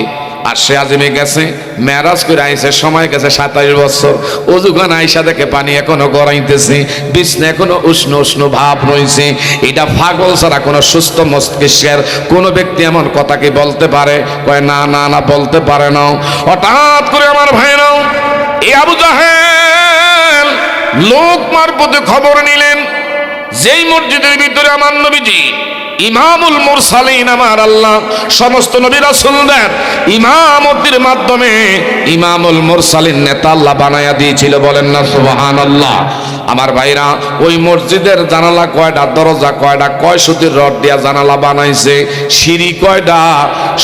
আর সে আজিমে গেছে, মেরাজ করে আইসে, সময় গেছে 27 বছর। অজুখান আইসা দেখে পানি এখনো গড়াইতেছে, বিছনা এখনো উষ্ণ উষ্ণ ভাব রয়েছে। এটা পাগল ছাড়া কোনো সুস্থ মস্তিষ্কের কোনো ব্যক্তি এমন কথা কি বলতে পারে? কয় না না না, বলতে পারে না। হঠাৎ করে আমার ভাইরাও এই আবু জাহেল লোক মারফতে খবর নিলেন, যেই মসজিদের ভিতরে আমার নবীজি ইমামুল মুরসালিন, আমার আল্লাহ সমস্ত নবী রাসূলদের ইমামতির মাধ্যমে ইমামুল মুরসালিন নেতা আল্লাহ বানায়া দিয়েছিল। বলেন না সুবহানাল্লাহ। আমার ভাইরা, ওই মসজিদের জানালা কয়টা, দরজা কয়টা, কয় সুতির রড দিয়া জানালা বানাইছে, সিঁড়ি কয়টা,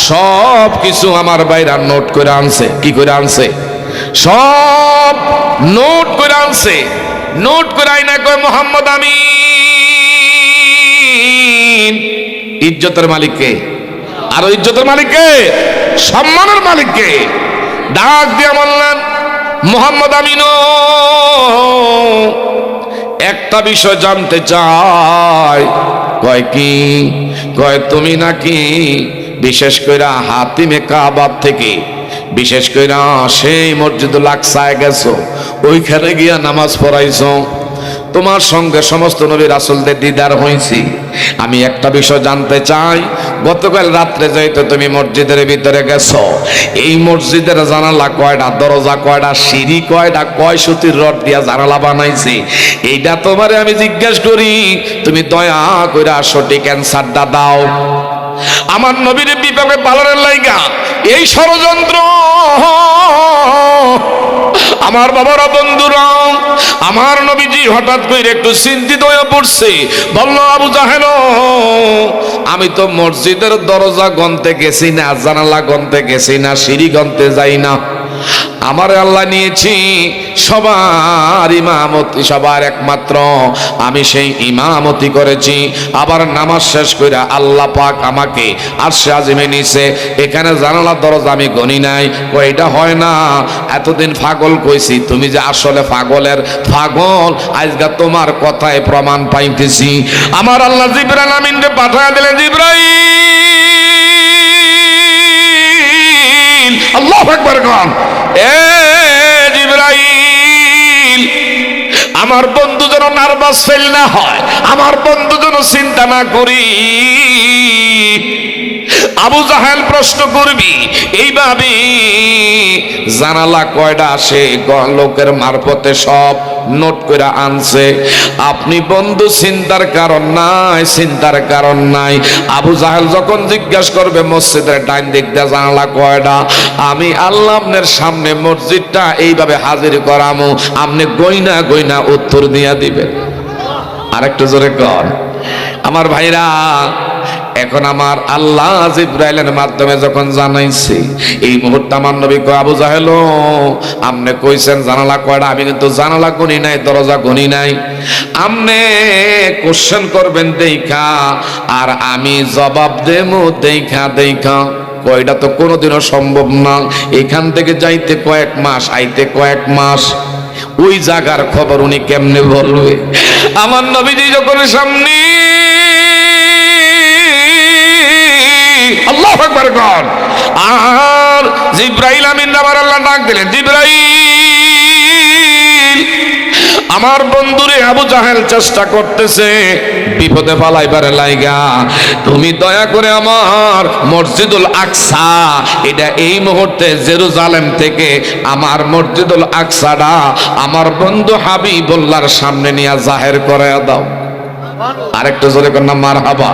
সব কিছু আমার ভাইরা নোট করে আনছে। কি করে আনছে? সব নোট করে আনছে। নোট করে আইনা কয়, মুহাম্মদ আমিন, ইজ্জতের মালিককে, আর ইজ্জতের মালিককে, সম্মানের মালিককে ডাক দিয়ে বললেন, মুহাম্মদ আমিন একটা বিষয় জানতে চাই। কয় কি? কয় তুমি নাকি বিশেষ করে হাতিমে কাবা থেকে বিশেষ করে সেই মসজিদুল আকসায় গেছো, ওইখানে গিয়া নামাজ পড়াইছো, তোমার সঙ্গে সমস্ত নবী রাসূলদের দিদার হয়েছি। আমি একটা বিষয় জানতে চাই, গতকাল রাত্রে যেহেতু তুমি মসজিদের ভিতরে গেছো, এই মসজিদের জানালা কয়টা, দরজা কয়টা, সিঁড়ি কয়টা, কয় সুতির রড দিয়া জানালা বানাইছে, এইটা তোমারে আমি জিজ্ঞেস করি, তুমি দয়া করে সঠিক অ্যান্সারটা দাও। আমার নবীর বিপদে পালনের লাইগা এই ষড়যন্ত্র। আমার বাবারা, বন্ধুরা, আমার নবীজি হঠাৎ করে একটু চিন্তিত হয়ে পড়ছে। বলল, আবু জাহেল, আমি তো মসজিদের দরজা গন্তে গেছি না, জানালা গন্তে গেছি না, সিঁড়ি গন্তে যাই না। আমার আল্লাহ নিয়েছি সবার ইমামতি, সবার একমাত্র আমি সেই ইমামতি করেছি। আবার নামাজ শেষ করে আল্লাহ পাক আমাকে আরশে আজিমে নিছে। এখানে জানালা দরজা আমি গনি নাই। কয়টা হয় না, এতদিন পাগল কইছি, তুমি যে আসলে পাগলের পাগল, আজকে তোমার কথায় প্রমাণ পাইতেছি। আমার আল্লাহ জিবরাইল আমিনকে পাঠায় দিলেন। জিবরাইল, আল্লাহু আকবার কোন, এ জিবরাইল, আমার বন্ধু যেন নার্ভাস ফিল না হয়, আমার বন্ধু যেন চিন্তা না করি। আবু জাহেল প্রশ্ন করবি এইভাবে, জানালা কয়টা আসে লোকের মারফতে সব নোট করে আনছে। আপনি বন্ধু চিন্তার কারণ নাই, চিন্তার কারণ নাই। আবু জাহেল যখন জিজ্ঞাসা করবে মসজিদের ডাইন দিক দিয়ে জানালা কয়টা, আমি আল্লাহ আপনার সামনে মসজিদটা এইভাবে হাজির করামু, আপনি গইনা গইনা উত্তর দিয়া দিবেন। আরেকটু জোরে কর আমার ভাইরা। এখন আমার আল্লাহ জিবরাইলের মাধ্যমে যখন জানাইছে, এই মুহূর্তে আমার নবী কয়, আবু জাহেল, আপনি কইছেন জানালা কয়টা, আমি কিন্তু জানালা গুনি নাই, দরজা গুনি নাই। আপনি কোশ্চেন করবেন দেখা, আর আমি জবাব দেবো দেখা দেখা। কয়টা তো কোনোদিনও সম্ভব না। এখান থেকে যাইতে কয়েক মাস, আইতে কয়েক মাস, ওই জায়গার খবর উনি কেমনে বলবে? আমার নবীজি যখন সামনে, আল্লাহু আকবার কোন, আর জিবরাইল আমিন আমার আল্লাহ ডাক দিলেন, জিবরাইল, আমার বন্ধুরে আবু জাহেল চেষ্টা করতেছে বিপদে ফালাইবার লাইগা, তুমি দয়া করে আমার মসজিদুল আকসা, এটা এই মুহূর্তে জেরুজালেম থেকে আমার মসজিদুল আকসাটা আমার বন্ধু হাবিবুল্লাহর সামনে নিয়ে জাহের করে দাও। আরেকটু জোরে কর না মারহাবা।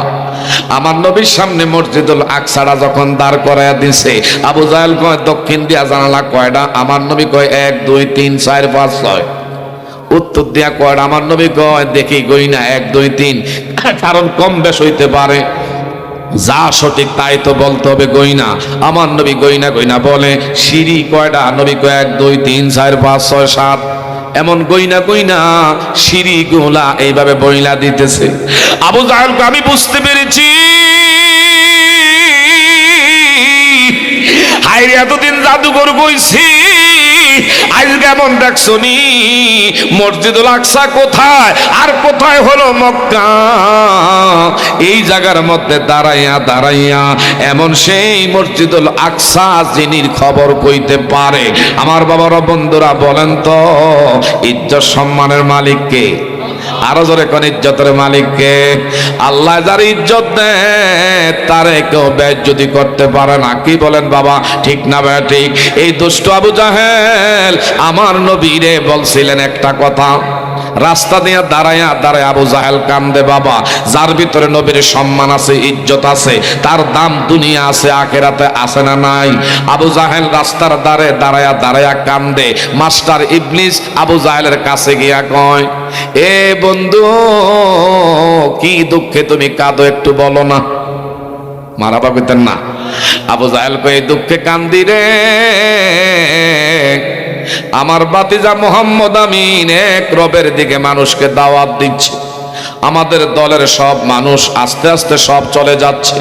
আমার নবীর সামনে মসজিদুল আকসাটা যখন দাঁড় করাইয়া দিছে, আবু জাহেল কয় দক্ষিণ দিয়া জানালা কয়টা? আমার নবী কয় 1 2 3 4 5 6। উত্তর দিয়া কয়টা? আমার নবী কয় দেখি গই না 1 2 3, কারণ কম বেশ হইতে পারে, যা সঠিক তাই তো বলতে হবে, গইনা। আমার নবী গইনা গইনা বলে। সিঁড়ি কয়টা? নবী কয় 1 2 3 4 5 6 7, এমন গইনা গইনা সিঁড়ি গুলা এইভাবে বইলা দিতেছে। আবু জাহেল, আমি বুঝতে পেরেছি, হায়রে এতদিন জাদুঘর কইছি, আজ কেমন দেখছো নি? মসজিদুল আকসা কোথায় আর কোথায় হলো মক্কা, এই জায়গার মধ্যে দাঁড়াইয়া দাঁড়াইয়া এমন সেই মসজিদুল আকসা যিনির খবর কইতে পারে। আমার বাবারা, বন্ধুরা, বলেন তো ইজ্জত সম্মানের মালিক কে? আরো জোরে কোন ইজ্জতের মালিককে? আল্লাহ যার ইজ্জত দেয় তারে কেউ বেইজ্জতি করতে পারে না। কি বলেন বাবা, ঠিক না ভাই? ঠিক। এই দুষ্ট আবু জাহেল আমার নবীরে বলছিলেন একটা কথা, রাস্তা দিয়ে দাঁড়ায়া দাঁড়ায় আবু জাহেল কান্দে। বাবা, যার ভিতরে নবীর সম্মান আছে, ইজ্জত আছে, তার দাম দুনিয়া আছে, আখেরাতে আছে না নাই? আবু জাহেল রাস্তার ধারে দাঁড়ায়া দাঁড়ায়া কান্দে। মাস্টার ইবলিস আবু জাহেলের কাছে গিয়া কয়, এ বন্ধু, কি দুঃখে তুমি কাঁদো, একটু বলো না। মারাবা কইতেন না। আবু জাহেল কয়, দুঃখে কান্দি রে, আমার বাতিজা মোহাম্মদ আমিন এক রবের দিকে মানুষকে দাওয়াত দিচ্ছে। আমাদের দলের সব মানুষ আস্তে আস্তে সব চলে যাচ্ছে।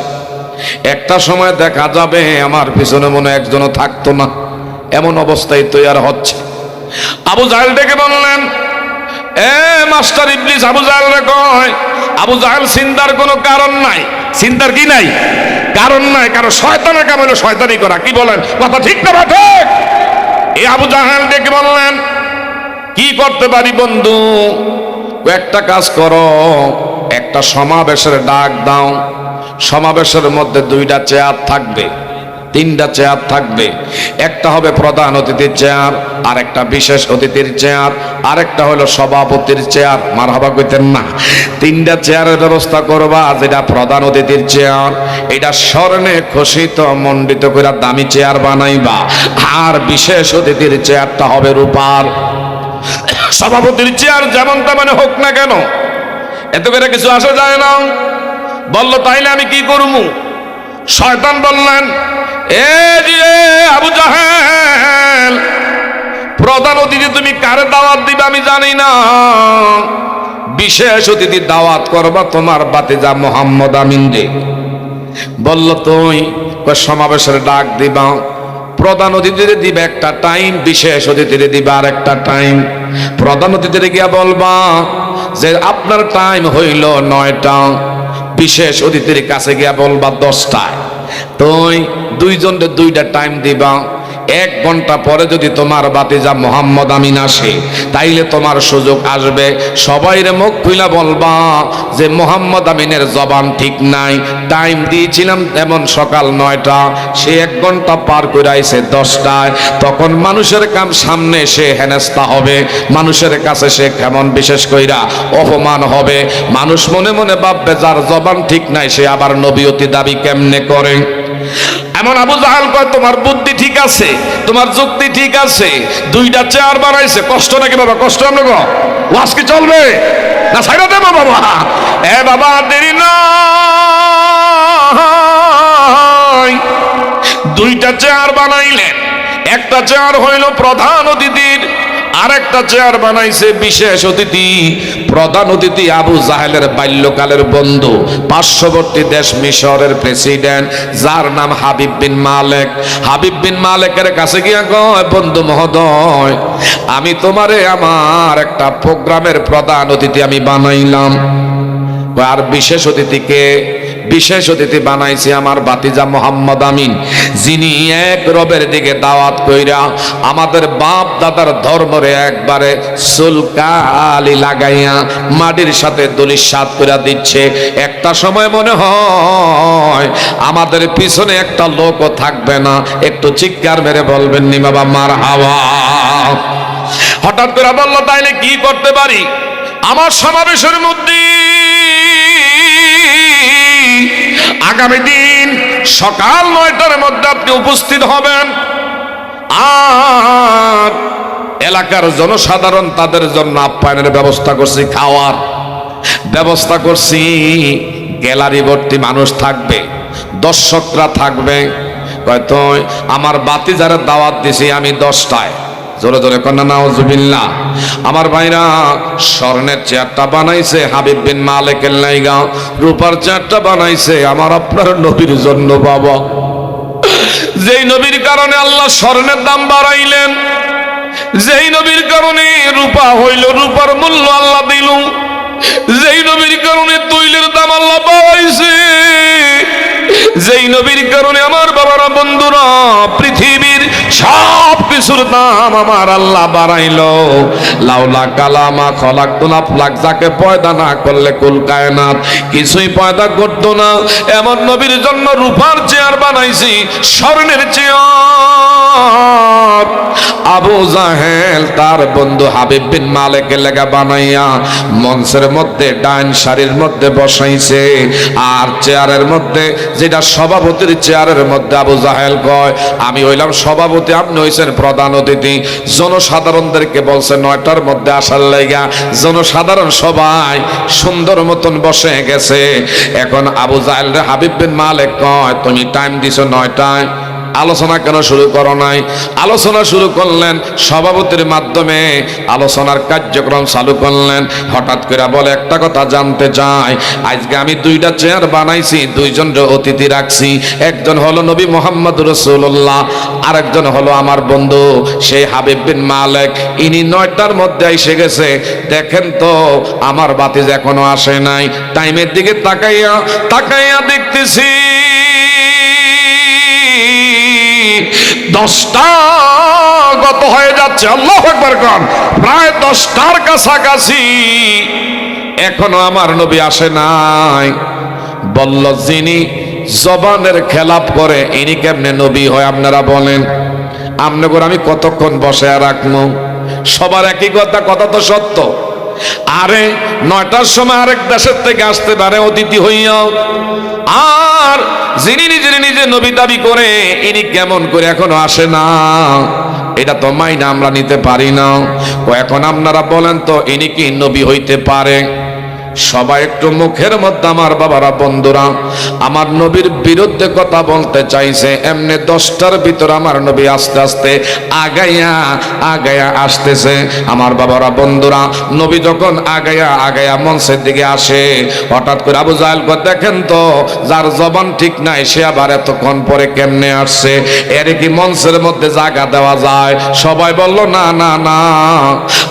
একটা সময় দেখা যাবে আমার পিছনে মনে একজনও থাকতো না, এমন অবস্থায় তৈরি হচ্ছে। আবু জাহেল ডেকে বললেন, এ মাস্টার ইবলিস আবু জাহেলরে কয়, আবু জাহেল চিন্তার কোনো কারণ নাই। চিন্তার কি নাই? কারণ নাই। কারণ শয়তানের কাম হলো শয়তানি করা। কি বলেন? কথা ঠিক না ঠিক? এই আবু জাহেল ডেকে বললেন, কি করতে পারি বন্ধু? একটা কাজ করো, একটা সমাবেশের ডাক দাও। সমাবেশের মধ্যে 2টা চেয়ার থাকবে, তিনটা চেয়ার থাকবে। একটা হবে প্রধান অতিথির চেয়ার, আর একটা বিশেষ অতিথির চেয়ার, আর একটা হলো সভাপতির চেয়ার। মারহাবা কইতেন না? তিনটা চেয়ারের ব্যবস্থা করবা। যেটা প্রধান অতিথির চেয়ার, এটা স্বর্ণে খচিত মণ্ডিত করে দামি চেয়ার বানাইবা। আর বিশেষ অতিথির চেয়ারটা হবে রূপার। সভাপতির চেয়ার যেমন তেমন হোক না কেন, এত করে কিছু আসা যায় না। বলল তাইলে আমি কি করবো? শয়তান বললেন, এ যে আবু জাহেল, প্রধান অতিথি তুমি কারে দাওয়াত দিবে আমি জানি না, বিশেষ অতিথি দাওয়াত করবা তোমার বাতিজা মোহাম্মদ আমিন রে। বলল তুই সমাবেশের ডাক দিবা, প্রধান অতিথিরে দিবে একটা টাইম, বিশেষ অতিথিরে দিবে আর একটা টাইম। প্রধান অতিথিরে গিয়া বলবা যে আপনার টাইম হইল 9টা, বিশেষ অতিথির কাছে গিয়া বলবা 10টায়। তুই দুইজনকে দুইটা টাইম দিবা। 1 ঘন্টা পরে যদি তোমার বাতিজা মোহাম্মদ আমিন আসে, তাইলে তোমার সুযোগ আসবে। সবাইরে মুখ খুইলা বলবা যে মোহাম্মদ আমিনের জবান ঠিক নাই, টাইম দিয়েছিলাম এমন সকাল 9টা, সে 1 ঘন্টা পার করে আইছে 10টায়। তখন মানুষের কাম সামনে সে হেনস্তা হবে, মানুষের কাছে সে কেমন বিশেষ কইরা অপমান হবে। মানুষ মনে মনে ভাববে যার জবান ঠিক নাই সে আবার নবীয়তি দাবি কেমনে করে। এমন আবু জাহেল কয় তোমার বুদ্ধি ঠিক আছে, তোমার যুক্তি ঠিক আছে, 2টা চেয়ার বানাইছে। কষ্ট নাকি বাবা? কষ্ট আমরা গো ওয়াজ কি চলবে না ছাইরা দেব বাবা? এ বাবা দেরি নাই, 2টা চেয়ার বানাইলেন। একটা চেয়ার হইল প্রধান অতিথির, আর একটা চেয়ার বানাইছে বিশেষ অতিথি। প্রধান অতিথি আবু জাহেলের বাল্যকালের বন্ধু, পার্শ্ববর্তী দেশ মিশরের প্রেসিডেন্ট, যার নাম হাবিব বিন মালেক। হাবিব বিন মালেকের কাছে গিয়া কয়, বন্ধু মহোদয়, আমি তোমারে আমার একটা প্রোগ্রামের প্রধান অতিথি আমি বানাইলাম। আর বিশেষ অতিথিকে? বিশেষ অতিথি বানাইছে আমার বাতিজা মোহাম্মদ আমিন, যিনি এক রবের দিকে দাওয়াত কইরা আমাদের বাপ দাদার ধর্মরে একবারে সুলকালি লাগাইয়া মাটির সাথে দলিল সাত করে দিচ্ছে। একটা সময় মনে হয় আমাদের পিছনে একটা লোকও থাকবে না। একটু চিৎকার মেরে বলবেন নি বাবা মারহাবা? হঠাৎ করে বলল তাইলে কি করতে পারি? আমার সমাবেশের মধ্যে আগামী দিন সকাল 9টার মধ্যে আপনি উপস্থিত হবেন। আর এলাকার জনসাধারণ তাদের জন্য আপ্যায়নের ব্যবস্থা করছি, খাওয়ার ব্যবস্থা করছি। গ্যালারি ভর্তি মানুষ থাকবে, দর্শকরা থাকবে। হয়তো আমার বাতি যারা দাওয়াত দিছি আমি 10টায়, জোরে জোরে কন্যা নাউজুবিল্লাহ। আমার ভাইরা স্বর্ণের চেয়ারটা বানাইছে হাবিব বিন মালেকের লাইগা, রূপার চেয়ারটা বানাইছে আমার আপনার নবীর জন্য বাবা। যেই নবীর কারণে আল্লাহ স্বর্ণের দাম বাড়াইলেন, যেই নবীর কারণে রূপা হইল, রূপার মূল্য আল্লাহ দিল, যেই নবীর কারণে তৈলের দাম আল্লাহ বাড়াইছে, যেই নবীর কারণে আমার বাবারা বন্ধুরা পৃথিবীর সব কিছুর দাম আমার আল্লাহ বাড়াইলো। লাউলা কালামা খলাকুল আফলাক, যাকে পয়দা না করলে কুল কায়নাত কিছুই পয়দা করতো না, এমন নবীর জন্য রূপার চেয়ার বানাইছি, স্বর্ণের চেয়ার। আবু জাহেল তার বন্ধু হাবিব বিন মালেকের লেগা বানাইয়া মঞ্চের মধ্যে ডাইন সারির মধ্যে বসাইছে। আর চেয়ারের মধ্যে, যেটা সভাপতির চেয়ারের মধ্যে, আবু জাহেল কয় আমি হইলাম সভাপতি, আপনি হইছেন প্রধান অতিথি। জনসাধারণদেরকে বলছে 9টার মধ্যে আসার লাইগা। জনসাধারণ সবাই সুন্দর মতন বসে গেছে। এখন আবু জাহেল রে হাবিব বিন মালেক কয় তুমি টাইম দিছো 9টায়, আলোচনা কেন শুরু করো নাই? আলোচনা শুরু করলেন, সভাপতির মাধ্যমে আলোচনার কার্যক্রম চালু করলেন। হঠাৎ করে বলে একটা কথা জানতে চাই, আজকে আমি 2টা চেয়ার বানাইছি, 2জন অতিথি রাখছি। একজন হলো নবী মোহাম্মদ রাসূলুল্লাহ, আরেকজন হলো আমার বন্ধু সেই হাবিব বিন মালেক। ইনি 9টার মধ্যে এসে গেছে, দেখেন তো আমার বাতিজ এখনো আসে নাই। টাইমের দিকে তাকাইয়া তাকাইয়া দেখতেছি 10টা গত হয়ে যাচ্ছে। আল্লাহু আকবার কোন, প্রায় 10টার কাছাকাছি, এখনো আমার নবী আসে নাই। বলল যিনি জবানের খেলাপ করে ইনি কেমনে নবী হয় আপনারা বলেন? আপনাকে আমি কতক্ষণ বসে রাখবো? সবার একই কথা, কথা তো সত্য। আরে 9টার সময় আরেক দেশের থেকে আসতে পারে অতিথি হইয়া, আর যিনি নিজে নবী দাবি করে ইনি কেমন করে এখনো আসে না? এটা তো মাইনা আমরা নিতে পারি না। এখন আপনারা বলেন তো ইনি কি নবী হইতে পারে? সবাই একটু মুখের মধ্যে আমার বাবারা বন্ধুরা আমার নবীর বিরুদ্ধে কথা বলতে চাইছে, এমনি 10টার ভিতর আমার নবী আস্তে আস্তে আগাইয়া আসতেছে। আমার বাবারা বন্ধুরা নবী যখন আগাইয়া মঞ্চের দিকে আসে, হঠাৎ করে আবু জাহেল কয়, দেখেন তো যার জবান ঠিক নাই সে আবার এতক্ষণ পরে কেমনে আসছে, এর কি মঞ্চের মধ্যে জায়গা দেওয়া যায়? সবাই বলল না না না,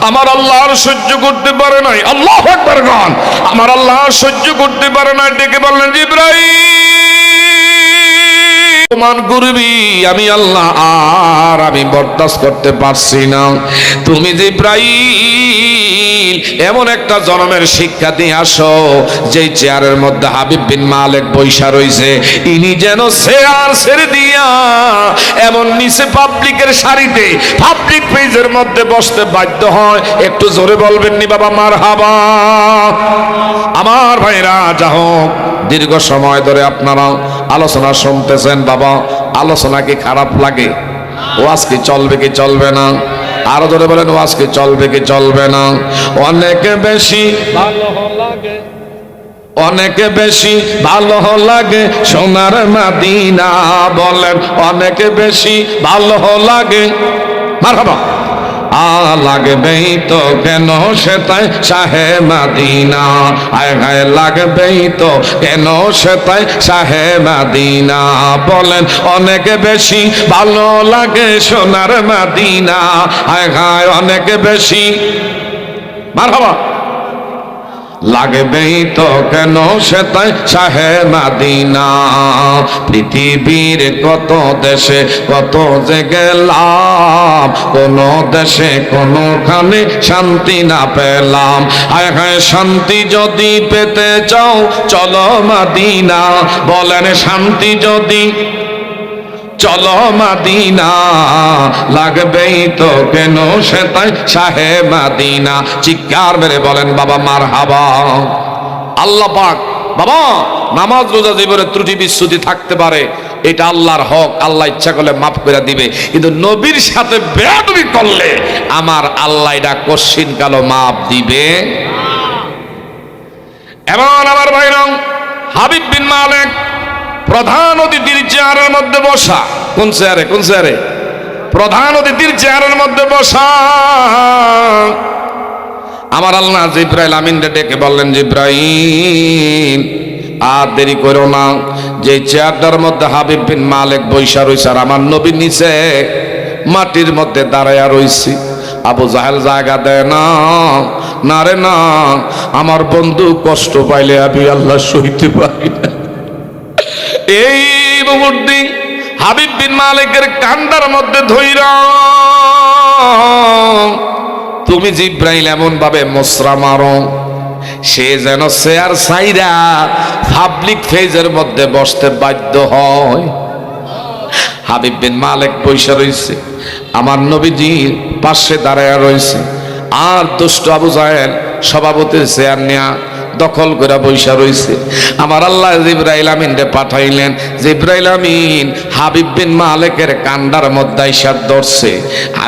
আমার আল্লাহ আর সহ্য করতে পারে নাই। আল্লাহু আকবার গান, আমার আল্লাহ সহ্য করতে পারে না, ডেকে বললেন জিবরাইল প্রমাণ করবি আমি আল্লাহ আর আমি বরদাস্ত করতে পারছি না। তুমি জিবরাইল এমন একটা জনমের শিক্ষা দিয়ে আসো যে চেয়ারের মধ্যে হাবিব বিন মালিক বৈশা রইছে, ইনি যেন চেয়ার ছেড়ে দিয়া এমন নিচে পাবলিকের সারিতে পাবলিক পেজের মধ্যে বসতে বাধ্য হয়। একটু জোরে বলবেন নি বাবা মারহাবা? আমার ভাইরা যা হোক, দীর্ঘ সময় ধরে আপনারা আলোচনা শুনতেছেন। বাবা আলোচনা কি খারাপ লাগে? ওয়াজ কি চলবে কি চলবে না? আরো ধরে বলেন ওয়াজ কি চলবে কি চলবে না? অনেক বেশি ভালো লাগে, অনেক বেশি ভালো লাগে সোনার মদিনা। বলেন অনেক বেশি ভালো লাগে, মারহাবা। লাগবেই তো কেন সেটাই শাহে মদিনা, আয় হায় লাগবেই তো কেন সেটাই শাহে মদিনা। বলেন অনেক বেশি ভালো লাগে সোনার মদিনা, আয় হায় অনেক বেশি, মারহাবা। লাগবেই তো কেন সেটাই শাহে মদিনা। পৃথিবীর কত দেশে কত যে গেলাম, কোন দেশে কোনখানে শান্তি না পেলাম। হায় হায় শান্তি যদি পেতে চাও চলো মদিনা। বলেন শান্তি যদি চলো মদিনা, লাগবেই তো কেন সেটাই শাহে মদিনা। চিৎকার মেরে বলেন বাবা মারহাবা। আল্লাহ পাক বাবা নামাজ রোজা জীবনে ত্রুটি বিচ্যুতি থাকতে পারে, এটা আল্লাহর হক, আল্লাহ ইচ্ছা করলে মাফ করে দিবে। কিন্তু নবীর সাথে বেয়াদবি করলে আমার আল্লাহ এটা কশিন কালো মাফ দিবে। এমন আমার ভাইরা হাবিব বিন মালিক প্রধান অতিথির চেয়ারের মধ্যে বসা। কোন চেয়ারে? কোন চেয়ারে? প্রধান অতিথির চেয়ারের মধ্যে বসা। আমার আল্লাহ জিব্রাইল আমিনকে ডেকে বললেন, জিব্রাইল আর দেরি করো না, যে চেয়ারটার মধ্যে হাবিব বিন মালিক বৈশা রইছে আর আমার নবীর নিচে মাটির মধ্যে দাঁড়াইয়া রইছি, আবু জাহেল জায়গা দেয় না, না রে না, আমার বন্ধু কষ্ট পাইলে আমি আল্লাহ সইতে পারি না। এই মুহূর্তে হাবিব বিন মালিকের কান্দার মধ্যে ধইরা তুমি জিব্রাইল এমন ভাবে মোসরা মারো সে যেন চেয়ার সাইরা পাবলিক ফেজের মধ্যে বসতে বাধ্য হয়। হাবিব বিন মালিক বৈশা রইছে, আমার নবীজির পাশে দাঁড়ায়া রইছে, আর দুষ্ট আবু জাহেল সভাপতির চেয়ার নেয়া দখল করে বৈশা রইছে। আমার আল্লাহ জিব্রাইল আমিনরে পাঠাইলেন, জিব্রাইল আমিন হাবিব বিন মালিকের কান্ডার মধ্যে আইসা ধরছে।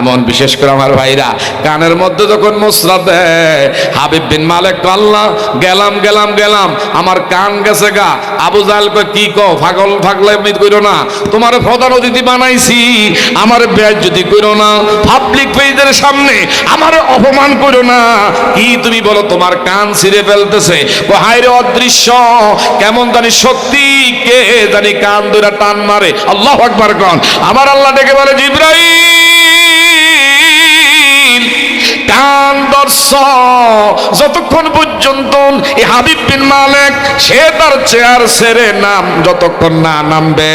এমন বিশেষ করে আমার ভাইরা কানের মধ্যে যখন মোসরা দেয়, হাবিব বিন মালিক আল্লাহ গেলাম গেলাম গেলাম, আমার কান গেছে গা। আবু জাহেল কয় কি কও, পাগল পাগলামি কইরো না, তোমার প্রধান অতিথি বানাইছি, আমার বেইজ্জতি কইরো না, পাবলিক পেজের সামনে আমার অপমান কইরো না। কি তুমি বলো, তোমার কান ছিঁড়ে ফেলতেছে। হায়রে অদৃশ্য কেমন জানি শক্তি, কে জানি কান ধরে টান মারে। আল্লাহু আকবার কোন। আমার আল্লাহ ডেকে বলে, জিব্রাইল কান ধরছ, যতক্ষণ পর্যন্ত এই হাবিব বিন মালিক সে তার চেয়ার ছেড়ে যতক্ষণ না নামবে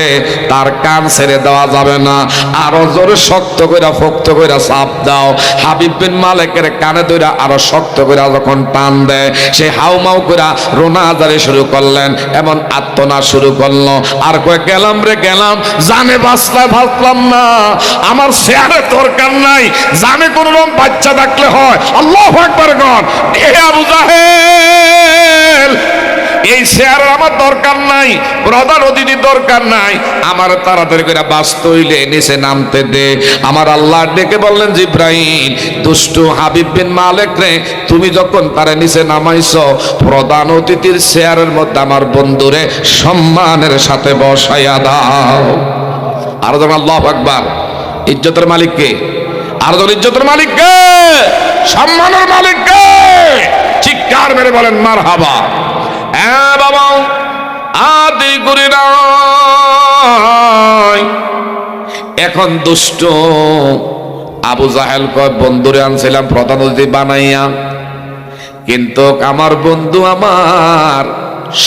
তার কান ছেড়ে দেওয়া যাবে না। আরো জোরে শক্ত করে ফক্ত করে চাপ দাও। হাবিব বিন মালিকের কানে ধরে আরো শক্ত করে যখন টান দেয়, সে হাউমাউ করে রোনাজারি শুরু করলেন, এমন আত্মনা শুরু করলো। আর কয়ে গেলাম রে গেলাম, জানে বাঁচলাম না, আমার শেয়ারের দরকার নাই, জানে কোন রকম বাচ্চা থাকলে হয়। আল্লাহু আকবার গণ। এ আবু জাহেল, এই শেয়ারের আমার দরকার নাই, প্রধান অতিথি দরকার নাই, আমার তাড়াতাড়ি করে বাঁচতে হইলে নিচে নামতে দে। আমার আল্লাহ ডেকে বললেন, জিব্রাইল, দুষ্টু হাবিব বিন মালিক রে, তুমি যখন তারে নিচে নামাইছো, প্রধান অতিথির শেয়ারের মধ্যে আমার বন্ধুরে সম্মানের সাথে বসাইয়া দাও। আর যখন আল্লাহু আকবার, ইজ্জতের মালিক কে? আর যখন ইজ্জতের মালিক কে? সম্মানের মালিক কে? চিৎকার মেরে বলেন মারহাবা। হ্যাঁ বাবা, আদি করি নাই। এখন দুষ্ট আবু জাহেল কয়, বন্ধুরে আনছিলাম প্রধান অতিথি বানাইয়া, কিন্তু আমার বন্ধু আমার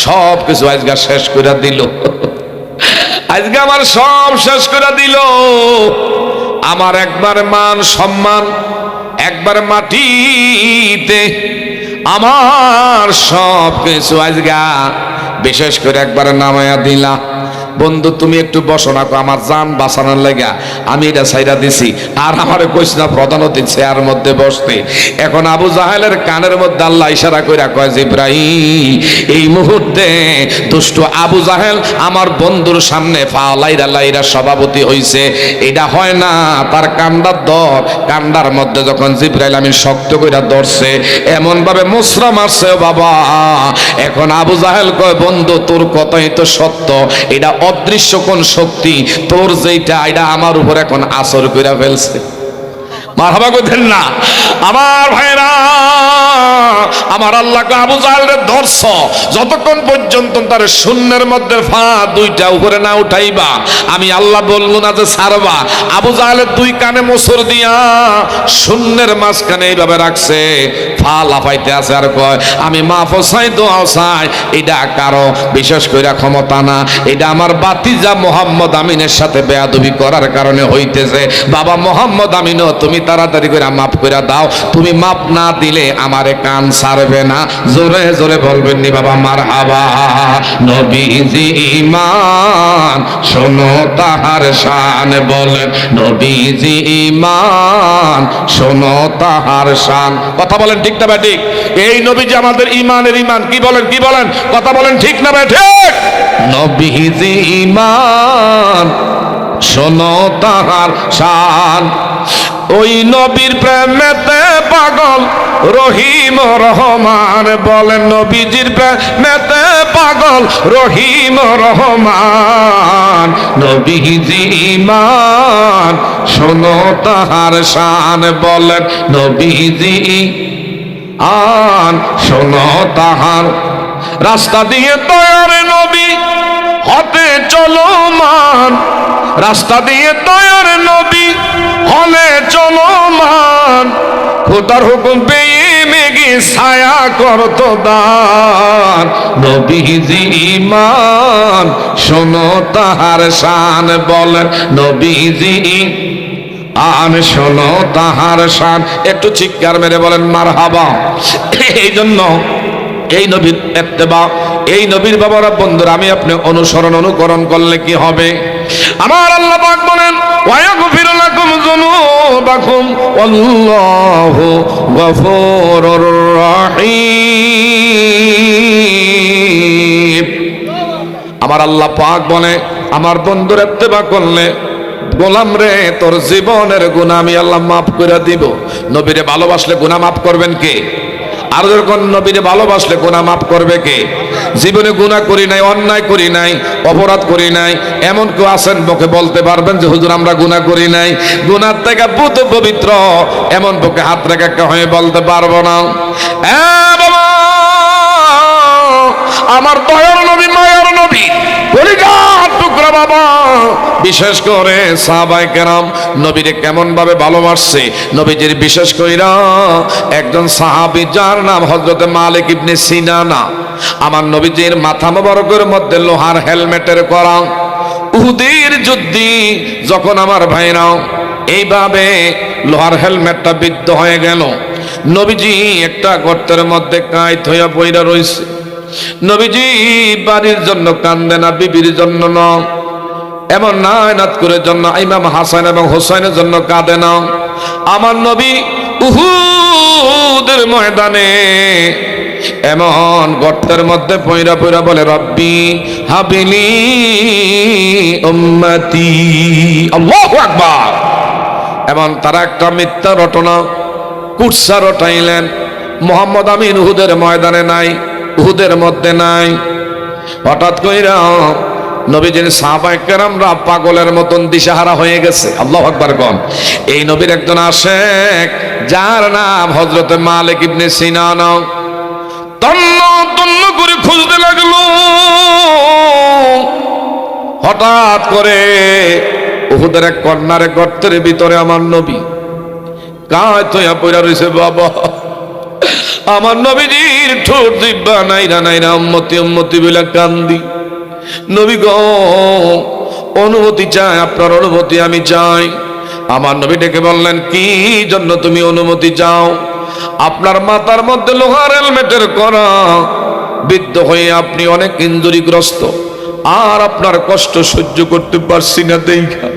সব কিছু আজকে শেষ করে দিল। আজকে আমার সব শেষ করে দিল। আমার একবার মান সম্মান একবার মাটিতে, আমার সব কিছু আজকে বিশেষ করে একবার নামায়া দিলা। বন্ধু তুমি একটু বসো না, আমার জান বাঁচানোর লাগা আমি এটা ছাইরা দিছি, আর আমার কইস না প্রধান অতিথি চেয়ার মধ্যে বসতে। এখন আবু জাহেলের কানের মধ্যে আল্লাহ ইশারা কইরা কয়, জিব্রাইল, এই মুহূর্তে দুষ্ট আবু জাহেল আমার বন্ধুর সামনে পা লাইরা লাইরা সভাপতি হইছে। এটা হয় না, তার কান্ডার দর, কান্ডার মধ্যে যখন জিব্রাইল আমি শক্ত কইরা ধরছে, এমন ভাবে মুসরা মারছে বাবা। এখন আবু জাহেল কয়, বন্ধু তোর কথাই তো সত্য, এটা অদৃশ্য কোন শক্তি তোর যেটা, এটা আমার উপর এখন আসর করে ফেলছে। মারহাবা কইতেন না আমার ভাইরা। আমার আল্লাহকে আবু জাহেলের ধরছ, যতক্ষণ পর্যন্ত তার শূন্যের মধ্যে ফা দুইটা উপরে না উঠাইবা, আমি আল্লাহ বলবো না যে ছাড়বা। আবু জাহেলের দুই কানে মোসর দিয়া শূন্যের মাঝখানে এইভাবে রাখছে, ফা লাফাইতে আছে, আর কয়, আমি মাফ চাই, দোয়া চাই, এটা কারো বিশেষ করে ক্ষমতা না, এটা আমার বাতিজা মোহাম্মদ আমিনের সাথে বেয়াদবি করার কারণে হইতেছে। বাবা মোহাম্মদ আমিনও তুমি তাড়াতাড়ি করে মাফ করে দাও, তুমি মাফ না দিলে আমারে কান ছাড়বে না। জোরে জোরে বলবেন নি বাবা মারহাবা। নবীজি ঈমান শোনো তাহার শান, বলেন নবীজি ঈমান শোনো তাহার শান। কথা বলেন ঠিক না বা ঠিক? এই নবীজি আমাদের ঈমানের ঈমান। কি বলেন, কি বলেন? কথা বলেন ঠিক না বা ঠিক? নবীজি ঈমান শোনো তাহার শান, ওই নবীর প্রেমেতে পাগল রহিম রহমান, বলেন নবীজির প্রেমেতে পাগল রহিম রহমান। নবীজি ঈমান শোনো তাহার শান, বলেন নবীজি আন শোনো তাহার। রাস্তা দিয়ে তৈয়ার নবী হতে চলমান, রাস্তা দিয়ে তৈয়ার নবী হলে চলমান, খোদার হুকুম পেয়ে মেঘে ছায়া করত দান। নবীজি ঈমান শোনো তাহার শান, বলেন নবীজি আন শোনো তাহার শান। একটু চিৎকার মেরে বলেন মারহাবা। এই জন্য এই নবীর ইত্তেবা, এই নবীর বাবারা বন্ধুরা, আমি আপনি অনুসরণ অনুকরণ করলে কি হবে? আমার আল্লাহ পাক বলেন, ওয়ায়াগফিরু লাকুম যুনুবাকুম ওয়াল্লাহু গফুরুর রহিম। আমার আল্লাহ পাক বলে, আমার বন্ধুর ইত্তেবা করলে, গোলাম রে তোর জীবনের গুনাহ আমি আল্লাহ মাফ করে দিব। নবীরে ভালোবাসলে গুনাহ মাফ করবেন কে? আর যখন নবীরে ভালোবাসলে গুনাহ মাফ করবে কে? জীবনে গুনাহ করি নাই, অন্যায় করি নাই, অপরাধ করি নাই, এমন কেউ আছেন মুখে বলতে পারবেন যে হুজুর আমরা গুনাহ করি নাই? গুনার থেকে পুত পবিত্র এমন বুকে হাত রেখে হয়ে বলতে পারবো না। বাবা, আমার দয়ার নবী, মায়ার নবী, কলিজার টুকরা যুবকরা বাবা, বিশেষ করে সাহাবায়ে কেরাম নবীরে কেমন ভাবে ভালোবাসছে। নবীজির বিশেষ কইরা একজন সাহাবী যার নাম হযরত মালিক ইবনে সিনানা, আমার নবীজির মাথা মোবারকের মধ্যে লোহার হেলমেটের করা। উহুদের যুদ্ধে যখন আমার ভাইরা এইভাবে লোহার হেলমেটটা বিদ্ধ হয়ে গেল, নবীজি একটা গর্তের মধ্যে কাঁইত হইয়া পইরা রইছে। নবীজি বাড়ির জন্য কান্দে না, বিবির জন্য না, এমন না নাত করে জন্য ইমাম হাসান এবং হোসেনের জন্য কাঁদে না। আমার নবী উহুদের ময়দানে এমন গর্তের মধ্যে পইরা পইরা বলে, রব্বি হাবিলি উম্মতি, আল্লাহু আকবার। এবং তারা একটা মিথ্যা রটনা কুৎসা রটাইলেন, মুহাম্মদ আমিন উহুদের ময়দানে নাই, উহুদের মধ্যে নাই। হঠাৎ কইরা নবীজির সাহাবায়ে কেরামরা পাগলের মতন দিশাহারা হয়ে গেছে। আল্লাহু আকবার কোন। এই নবীর একজন আশেক যার নাম হযরত মালিক ইবনে সিনানা তন্ন তন্ন করে খুঁজতে লাগলো। হঠাৎ করে উহুদের এক কর্নারে গর্তের ভিতরে আমার নবী কাঁইত হইয়া পইরা রইছে। বাবা, আমার নবীজির ঠোঁট জিহ্বা নাইরা নাইরা উম্মতি উম্মতি বলে কান্দি। নবী গো, অনুমতি চাই, আপনার অনুমতি আমি চাই। আমার নবী ডেকে বললেন, কি জন্য তুমি অনুমতি চাও? আপনার মাথার মধ্যে লোহার হেলমেটের করা বিদ্ধ হয়ে আপনি অনেক ইনজুরিগ্রস্ত, আর আপনার কষ্ট সহ্য করতে পারছি না দেখা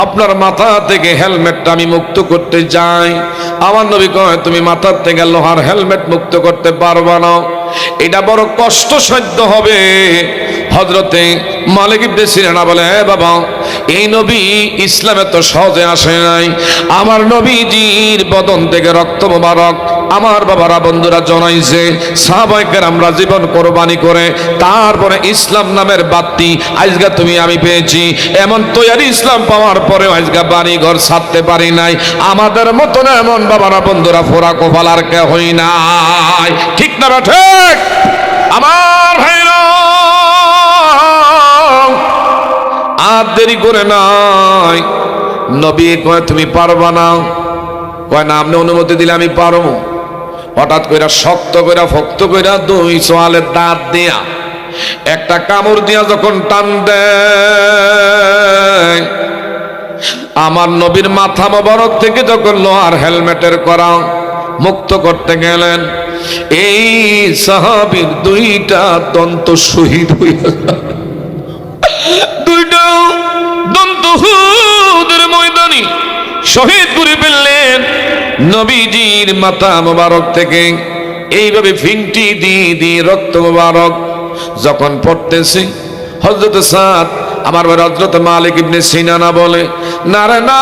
আপনার মাথা থেকে হেলমেটটা আমি মুক্ত করতে যাই। আমার নবী কয়, তুমি মাথার থেকে লোহার হেলমেট মুক্ত করতে পারবা না, এটা বড় কষ্টসাধ্য হবে। হযরতে মালিক ইবনে সিনানা বলে, বাবা, এই নবী ইসলামে তো সহজে আসে নাই। আমার নবীজির বদন থেকে রক্ত মোবারক আমার বাবারা বন্ধুরা জনাইছে, সাহাবায়ে কেরামরা জীবন কোরবানি করে তারপরে ইসলাম নামের বাতি আজকে তুমি আমি পেয়েছি। এমন তৈরি ইসলাম পাওয়ার পরে আজকে বাড়ি ঘর ছাড়তে পারি নাই। আমাদের মতন এমন বাবারা বন্ধুরা ফোরা কোফালার কে হই নাই। ঠিক না ঠিক? আমার ভাইরা আর দেরি করে নাই। নবী কয়, তুমি পারবা না? কয় না, আপনি অনুমতি দিলে আমি পারবো। হঠাৎ কইরা শক্ত কইরা ভক্ত কইরা দুই সোয়ালের দাঁত দিয়া একটা কামড় দিয়া যখন টান দেয়, আমার নবীর মাথা মোবারক থেকে যখন লোহার হেলমেটের করা মুক্ত করতে গেলেন, এই সাহাবীর দুইটা দন্ত শহীদ হইয়া, দুইটা দন্ত উহুদের ময়দানে শহীদ করে ফেললেন। নবীজির মাথা মোবারক থেকে এইভাবে ফিংটি দিয়ে দিয়ে রক্ত মোবারক যখন পড়তেছে, হযরত সাদ আমার হযরত মালিক ইবনে সিনানা বলে, না রে না,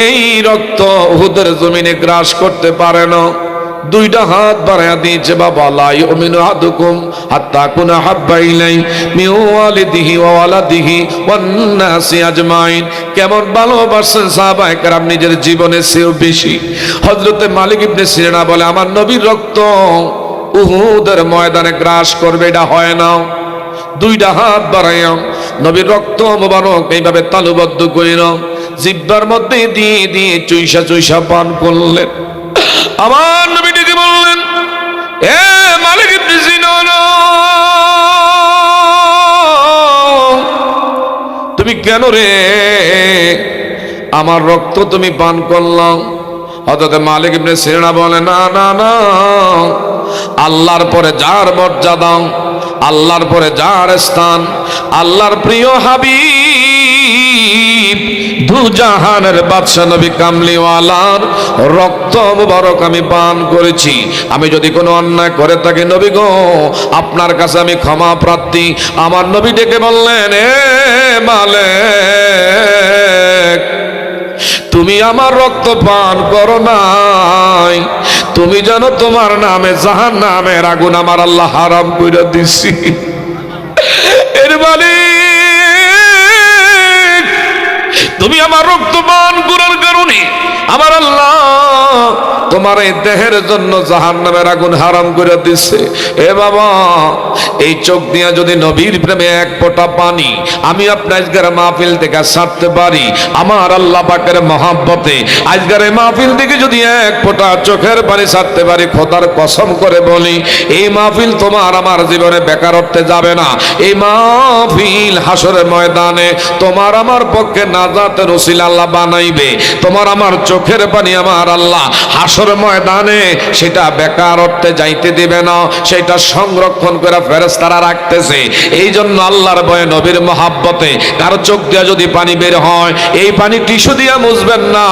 এই রক্ত উহুদের জমিনে গ্রাস করতে পারে না। দুইটা হাত বাড়ায়া দিয়েছে, বাবা, লা ইউমিনু আহাদুকুম হাত্তা কুনা হাব্বা ইলাই মিন ওয়ালিদিহি ওয়া ওয়ালাদিহি ওয়ান নাসি আজমাইন। কেমন ভালোবাসেন সাহাবায়ে কেরাম নিজের জীবনের চেয়েও বেশি। হযরতে মালিক ইবনে সিনানা বলে, আমার নবীর রক্ত উহুদের ময়দানে গ্রাস করবে, এটা হয় না। দুইটা হাত বাড়াইয়া নবীর রক্ত মোবারক এইভাবে তালুবদ্ধ কইরা জিহ্বার মধ্যে দিয়ে দিয়ে চুইসা চুইসা পান করলেন। আমার নবী ডেকে বললেন, এ মালিক ইবনে সিনানা, তুমি কেন রে আমার রক্ত তুমি পান করলাম? হযরত মালিক ইবনে সিনানা বলে, না না না, আল্লাহর পরে যার মর্যাদা, আল্লাহর পরে যার স্থান, আল্লাহর প্রিয় হাবিব দু জাহানের বাদশা নবী কামলিওয়ালার রক্ত মুবারক আমি পান করেছি। আমি যদি কোনো অন্যায় করে থাকি নবী গো, আপনার কাছে আমি ক্ষমা প্রার্থী। আমার নবী ডেকে বললেন, এ মালিক, তুমি আমার রক্ত পান করো নাই, তুমি জানো তোমার নামে জাহান্নামের আগুন আমার আল্লাহ হারাম কইরা দিছি। এর মালিক, তুমি আমার রক্ত পান করার কারণে আমার আল্লাহ তোমার এই দেহের জন্য জাহান্নামের আগুন হারাম করে দিচ্ছে। এ বাবা, এই চোখ দিয়ে যদি নবীর প্রেমে এক ফোঁটা পানি আমি আপনার আজকের মাহফিল থেকে ছাড়তে পারি, আমার আল্লাহ পাকের মহাব্বতে আজকের এই মাহফিল থেকে যদি এক ফোঁটা চোখের পানি ছাড়তে পারি, খোদার কসম করে বলি এই মাহফিল তোমার আমার জীবনে বেকারত্বে যাবে না। এই মাহফিল হাসরের ময়দানে তোমার আমার পক্ষে নাজাতের ওসিলা আল্লাহ বানাইবে। তোমার আমার চোখের পানি আমার আল্লাহ হাসরের ময়দানে সেটা বেকারত্বে যাইতে দিবে না, সেটা সংরক্ষণ করে ফেরেশতারা রাখতেছে। এই জন্য আল্লাহর ভয়ে নবীর মহাব্বতে কারো চোখ দিয়ে যদি পানি বের হয়, এই পানি টিস্যু দিয়ে মুছবেন না,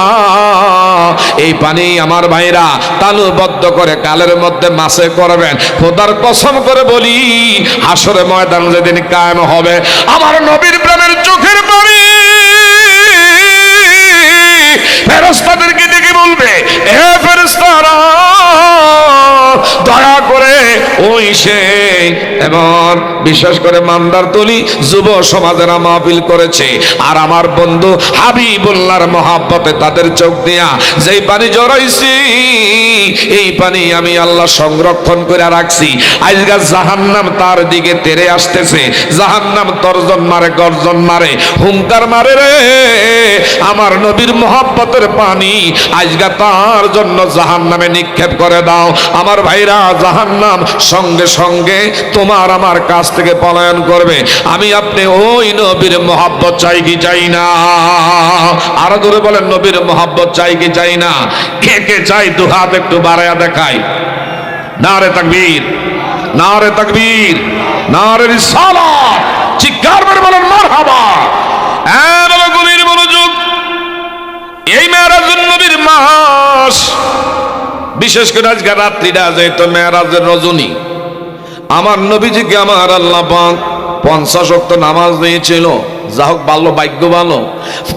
এই পানি আমার ভাইরা তালুবদ্ধ করে কালের মধ্যে মাসে করবেন। খোদার কসম করে বলি হাসরের ময়দান যেদিন কায়েম হবে, আমার নবীর প্রেমের চোখের পানি ফেরেশতাদেরকে ডেকে বলবে, এ ফেরেশতারা দয়া করে ওই সেই এবং বিশেষ করে মান্দার তলি যুব সমাজেরা মাহফিল করেছে, আর আমার বন্ধু হাবিবুল্লাহর মহাব্বতে তাদের চোখ দিয়া যেই পানি জড়াইছি, এই পানি আমি আল্লাহ সংরক্ষণ করে রাখছি। আজকাল জাহান্নাম তার দিকে তেরে আসতেছে, জাহান্নাম তর্জন মারে, গর্জন মারে, হুঙ্কার মারে, রে আমার নবীর মহাব্বতের পানি আজকে তার জন্য জাহান্নামে নিক্ষেপ করে দাও। আমার ভাইরা, জাহান্নাম সঙ্গে সঙ্গে তোমার আমার কাছ থেকে পলায়ন করবে। আমি আপনি ওই নবীর মহাব্বত চাই কি চাই না? আরো ধরে বলেন, নবীর মহাব্বত চাই কি চাই না? কে কে চাই দু হাত একটু বাড়ায়া দেখাই। নারে তাকবীর, নারে তাকবীর, নারে রিসালাত, চিৎকার করে বলেন মারহাবা। বাবা গভীর মনোযোগ, এই মেরাজুন নবীর মাস, বিশেষ করে আজকে রাত্রিটা যেহেতু মেরাজের রজনী, আমার নবীজিকে আমার আল্লাহ পাক 50 ওয়াক্ত নামাজ দিয়েছিল। যা হোক, ভালো ভাগ্য ভালো,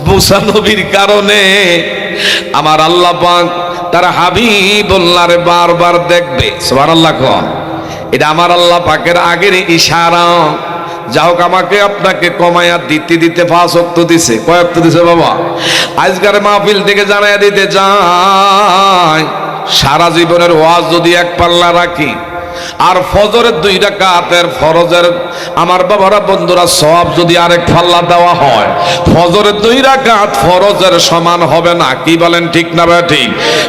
মুসা নবীর কারণে আমার আল্লাহ পাক তারা হাবিবুল্লাহরে বারবার দেখবে। সুবহানাল্লাহ কোন, এটা আমার আল্লাহ পাকের আগের ইশারা। যা হোক, আমাকে আপনাকে কমায়া দিতে দিতে 5 ওয়াক্ত দিছে। কয় ওয়াক্ত দিছে বাবা? আজকের মাহফিল থেকে জানাইয়া দিতে চাই, সারা জীবনের ওয়াজ যদি এক পাল্লা রাখি আর ফজরের 2 রাকাতের ফরজের আমার বাবারা বন্ধুরা সওয়াব যদি আরেক পাল্লা দেওয়া হয়, ফজরের 2 রাকাত ফরজের সমান হবে না। কি বলেন, ঠিক না ভাই? ঠিক।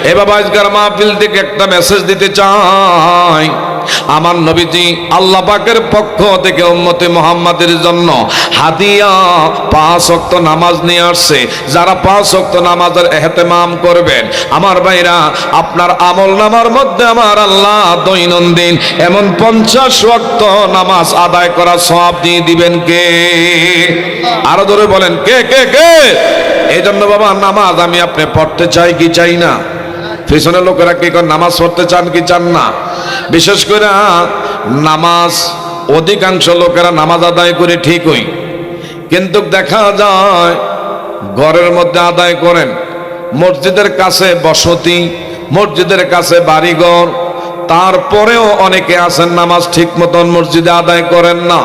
এ বাবা, আজকের মাহফিল থেকে একটা মেসেজ দিতে চাই। আমার নবীজি আল্লাহ পাকের পক্ষ থেকে উম্মতে মুহাম্মাদের জন্য হাদিয়া 5 ওয়াক্ত নামাজ নিয়ে আসছে। যারা 5 ওয়াক্ত নামাজের ইহতিমাম করবেন, আমার ভাইরা, আপনার আমল নামার মধ্যে আমার আল্লাহ দৈনন্দিন এমন 50 ওয়াক্ত নামাজ আদায় করা সওয়াব দিয়ে দিবেন কে? আরো ধরে বলেন, কে কে কে? এই জন্য বাবা, নামাজ আমি আপনি পড়তে চাই কি চাই না? পিছনের লোকেরা কি নামাজ পড়তে চান কি চান না? বিশেষ করে নামাজ অধিকাংশ লোকেরা নামাজ আদায় করে ঠিকই, কিন্তু দেখা যায় ঘরের মধ্যে আদায় করেন, মসজিদের কাছে বসতি, মসজিদের কাছে বাড়িঘর, তারপরেও অনেকে আছেন নামাজ ঠিক মতন মসজিদে আদায় করেন না।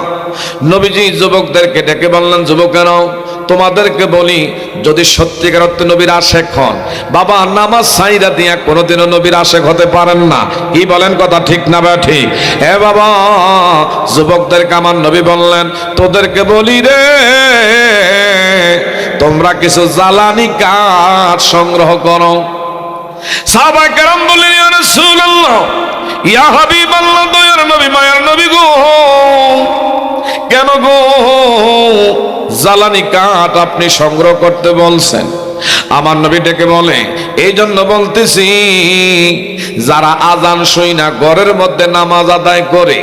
নবীজি যুবকদেরকে ডেকে বললেন, যুবকেরাও তোমাদেরকে বলি, যদি সত্যিকার অর্থে নবীর আশেক হন, বাবা নামাজ সাইরা দিয়া কোনোদিনও নবীর আশেক হতে পারেন না। কি বলেন, কথা ঠিক না বা ঠিক? হে বাবা, যুবকদেরকে আমার নবী বললেন, তোদেরকে বলি রে, তোমরা কিছু জ্বালানি কাঠ সংগ্রহ করো। সাহাবায়ে কেরাম বললেন, ইয়া রাসূলুল্লাহ, ইয়া হাবিবাল্লাহ, দয়ার নবী, মায়ার নবী গো, কেন গো জ্বালানি কাঠ আপনি সংগ্রহ করতে বলছেন? আমার নবী ডেকে বলে, এই জন্য বলতেছি, যারা আজান শুই না ঘরের মধ্যে নামাজ আদায় করে,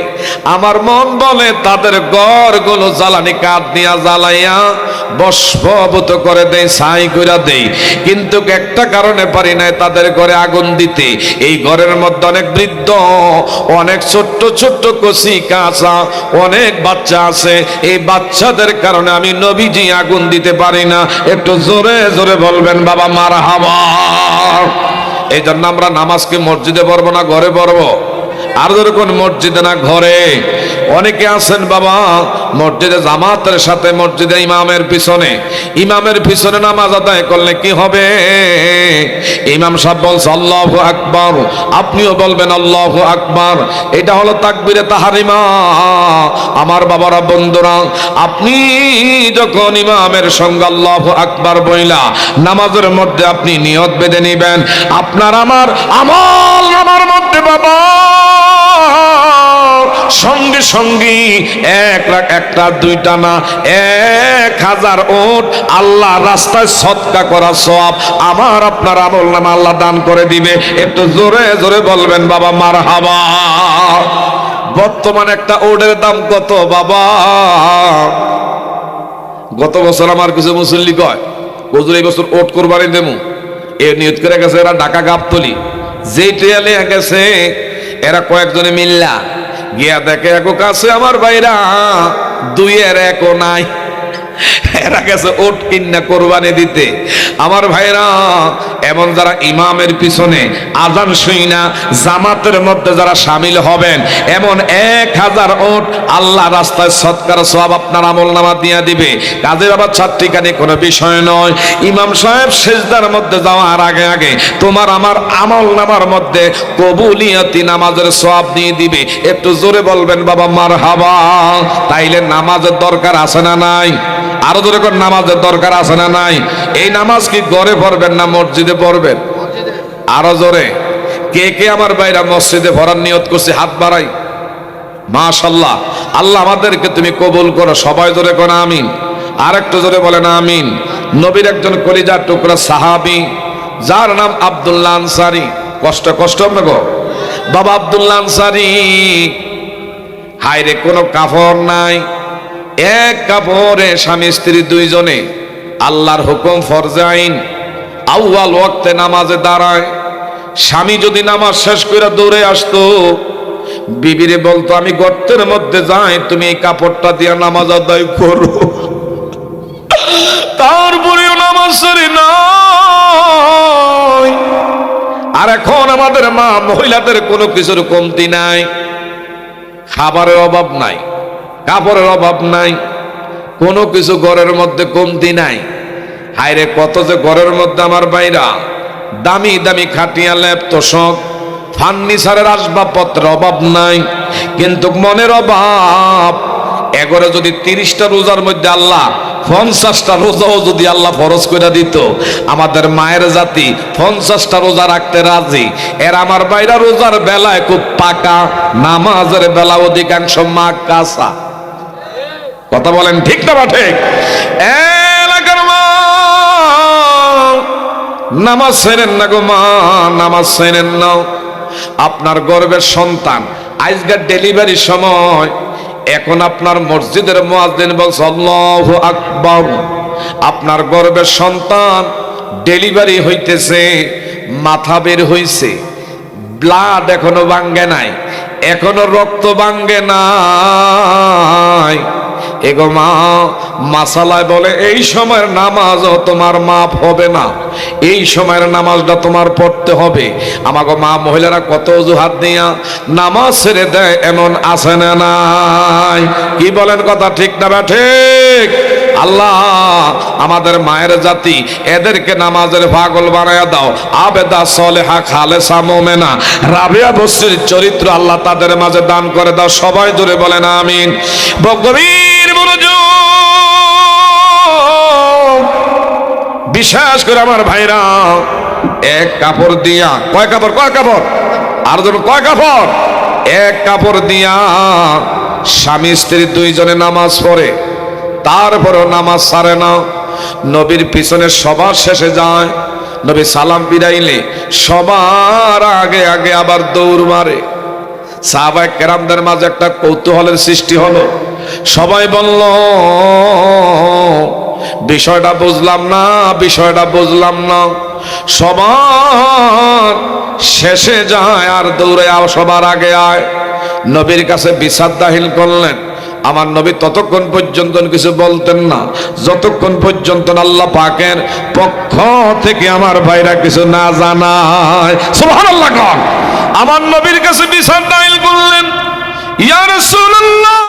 আমার মন বলে তাদের ঘরগুলো জ্বালানি কাঠ দিয়া জ্বালাইয়া বস্ফভূত করে দেয়, ছাই করে দেয়, কিন্তু একটা কারণে পারি নাই তাদের ঘরে আগুন দিতে। এই ঘরের মধ্যে অনেক বৃদ্ধ, অনেক ছোট্ট ছোট্ট কচি কাঁচা অনেক বাচ্চা আছে, এই বাচ্চাদের কারণে আমি নবীজি আগুন দিতে পারি না। একটু জোরে জোরে বলবেন বাবা মারহাবা। এই জন্য আমরা নামাজকে মসজিদে পড়বো না ঘরে পড়বো? আর যখন মসজিদে না ঘরে, অনেকে আছেন বাবা মসজিদে জামাতের সাথে মসজিদে ইমামের পিছনে নামাজ আদায় করলে কি হবে? ইমাম সাহেব বলছে আল্লাহু আকবার, আপনিও বলবেন আল্লাহু আকবার, এটা হলো তাকবীরে তাহরিমা। আমার বাবারা বন্ধুরা, আপনি যখন ইমামের সঙ্গে আল্লাহু আকবার বইলা নামাজের মধ্যে আপনি নিয়ত বেঁধে নিবেন, আপনার আমার আমল নামার মধ্যে বাবা সঙ্গে সঙ্গে 1 লাখ, 1 লাখ, 2টা না, 1000 উট আল্লাহ রাস্তায় সদকা করা সওয়াব আমার আপনার আমল নামা আল্লাহ দান করে দিবে। একটু জোরে জোরে বলবেন বাবা মারহাবা। বর্তমানে একটা উটের দাম কত বাবা? গত বছর আমার কিছু মুসল্লি কয় হুজুর এই বছর উট কোরবানি দেবো, এ নিয়ত করে গেছে এরা ঢাকা গাবতলি, যেই ট্রেলে গেছে এরা কয়েকজনে মিল্লা গিয়া দেখে এক কাছে আমার ভাইরা 2-এর 1ও নাই, এরা গেছে ওট কিন্না কোরবানি দিতে। আমার ভাইরা, এমন যারা ইমামের পিছনে আজান শুই না জামাতের মধ্যে যারা শামিল হবেন, এমন 1000 ওট আল্লাহ রাস্তায় সৎকার সওয়াব আপনার আমলনামা দিয়ে দিবে। কাজে বাবা ছাত্রীকানি কোনো বিষয় নয়। ইমাম সাহেব সেজদার মধ্যে যাওয়ার আগে আগে তোমার আমার আমলনামার মধ্যে কবুলিয়তি নামাজের সওয়াব দিয়ে দিবে। একটু জোরে বলবেন বাবা মারহাবা। তাইলে নামাজের দরকার আছে না নাই? আরো জোরে কোন নামাজের দরকার আছে না নাই? এই নামাজ কি ঘরে পড়বেন না মসজিদে পড়বেন? আরো জোরে। কে কে আমার ভাইরা মসজিদে পড়ার নিয়ত করছে হাত বাড়াই। মাশাআল্লাহ, আল্লাহ আমাদেরকে তুমি কবুল করো। সবাই জোরে কোন আমিন। আর একটু জোরে বলেন আমিন। নবীর একজন কলিজার টুকরা সাহাবী যার নাম আব্দুল্লাহ আনসারী। কষ্ট হবে গো বাবা আব্দুল্লাহ আনসারী। হায়রে কোনো কাফড় নাই, এক কাপড়ে স্বামী স্ত্রী দুইজনে আল্লাহর হুকুম ফরজে আইন আউয়াল ওয়াক্তে নামাজে দাঁড়ায়। স্বামী যদি নামাজ শেষ করে দৌড়ে আসতো, বিবিরে বলতো আমি গর্তের মধ্যে যাই, তুমি এই কাপড়টা দিয়ে নামাজ আদায় করো। তারপরেও নামাজ সরি নাই। আর এখন আমাদের মা মহিলাদের কোনো কিছুর কমতি নাই, খাবারের অভাব নাই, কাপড়ের অভাব নাই, কোনো কিছু ঘরের মধ্যে কমতি নাই। হায়রে কত যে ঘরের মধ্যে আমার বাইরা দামি দামি খাটিয়া ল্যাপ তোষক ফার্নিচারের আসবাবপত্রের অভাব নাই, কিন্তু মনের অভাব। এগরে যদি 30টা রোজার মধ্যে আল্লাহ 50টা রোজাও যদি আল্লাহ ফরজ করে দিত, আমাদের মায়ের জাতি 50টা রোজা রাখতে রাজি। এর আমার বাইরা রোজার বেলায় খুব পাকা, নামাজের বেলা অধিকাংশ মা কাঁচা। কথা বলেন ঠিক না বা ঠিক? এলাকার মা নামাজ ছেড়েন না গো মা, নামাজ ছেড়েন না। আপনার গর্ভের সন্তান আজকের ডেলিভারির সময় এখন আপনার মসজিদের মুয়াজ্জিন বলছে আল্লাহু আকবার। আপনার গর্ভের সন্তান ডেলিভারি হইতেছে, মাথা বের হইছে, ব্লাড এখনো ভাঙ্গে নাই, এখনো রক্ত ভাঙ্গে নাই। এগো মা মাসালায় বলে এই সময়ের নামাজও তোমার মাফ হবে না, এই সময়ের নামাজটা তোমার পড়তে হবে। আমাকে মা মহিলারা কত অজুহাত দিয়া নামাজ ছেড়ে দেয়, এমন আছে না নাই? কি বলেন কথা ঠিক না বা ঠিক? আল্লাহ আমাদের মায়ের জাতি এদেরকে নামাজের পাগল বানায়া দাও। আবেদা সলেহা খালেসা মোমেনা রাবিয়া বসরির চরিত্র আল্লাহ তাদের মাঝে দান করে দাও। সবাই জোরে বলেন আমিন। গভীর মনোযোগ, বিশ্বাস করে আমার ভাইরা, এক কাপড় দিয়া কয় কাপড় আর ধরুন কয় কাপড়? এক কাপড় দিয়া স্বামী স্ত্রী দুইজনে নামাজ পড়ে, তারপরও নামাজ ছাড়ে না। নবীর পিছনে সবার শেষে যায়, নবী সালাম ফিরাইলে সবার আগে আগে আবার দৌড় মারে। সাহাবায়ে কেরামদের মাঝে একটা কৌতূহলের সৃষ্টি হলো। সবাই বলল বিষয়টা বুঝলাম না। সবার শেষে যায় আর দৌড়ে সবার আগে আয়। নবীর কাছে বিচার দাখিল করলেন। আমার নবী ততক্ষণ পর্যন্ত কিছু বলতেন না যতক্ষণ পর্যন্ত আল্লাহ পাকের পক্ষ থেকে আমার ভাইরা কিছু না জানায়। সুবহানাল্লাহ। আমার নবীর কাছে বিচার দায়ের করলেন, ইয়া রাসূলুল্লাহ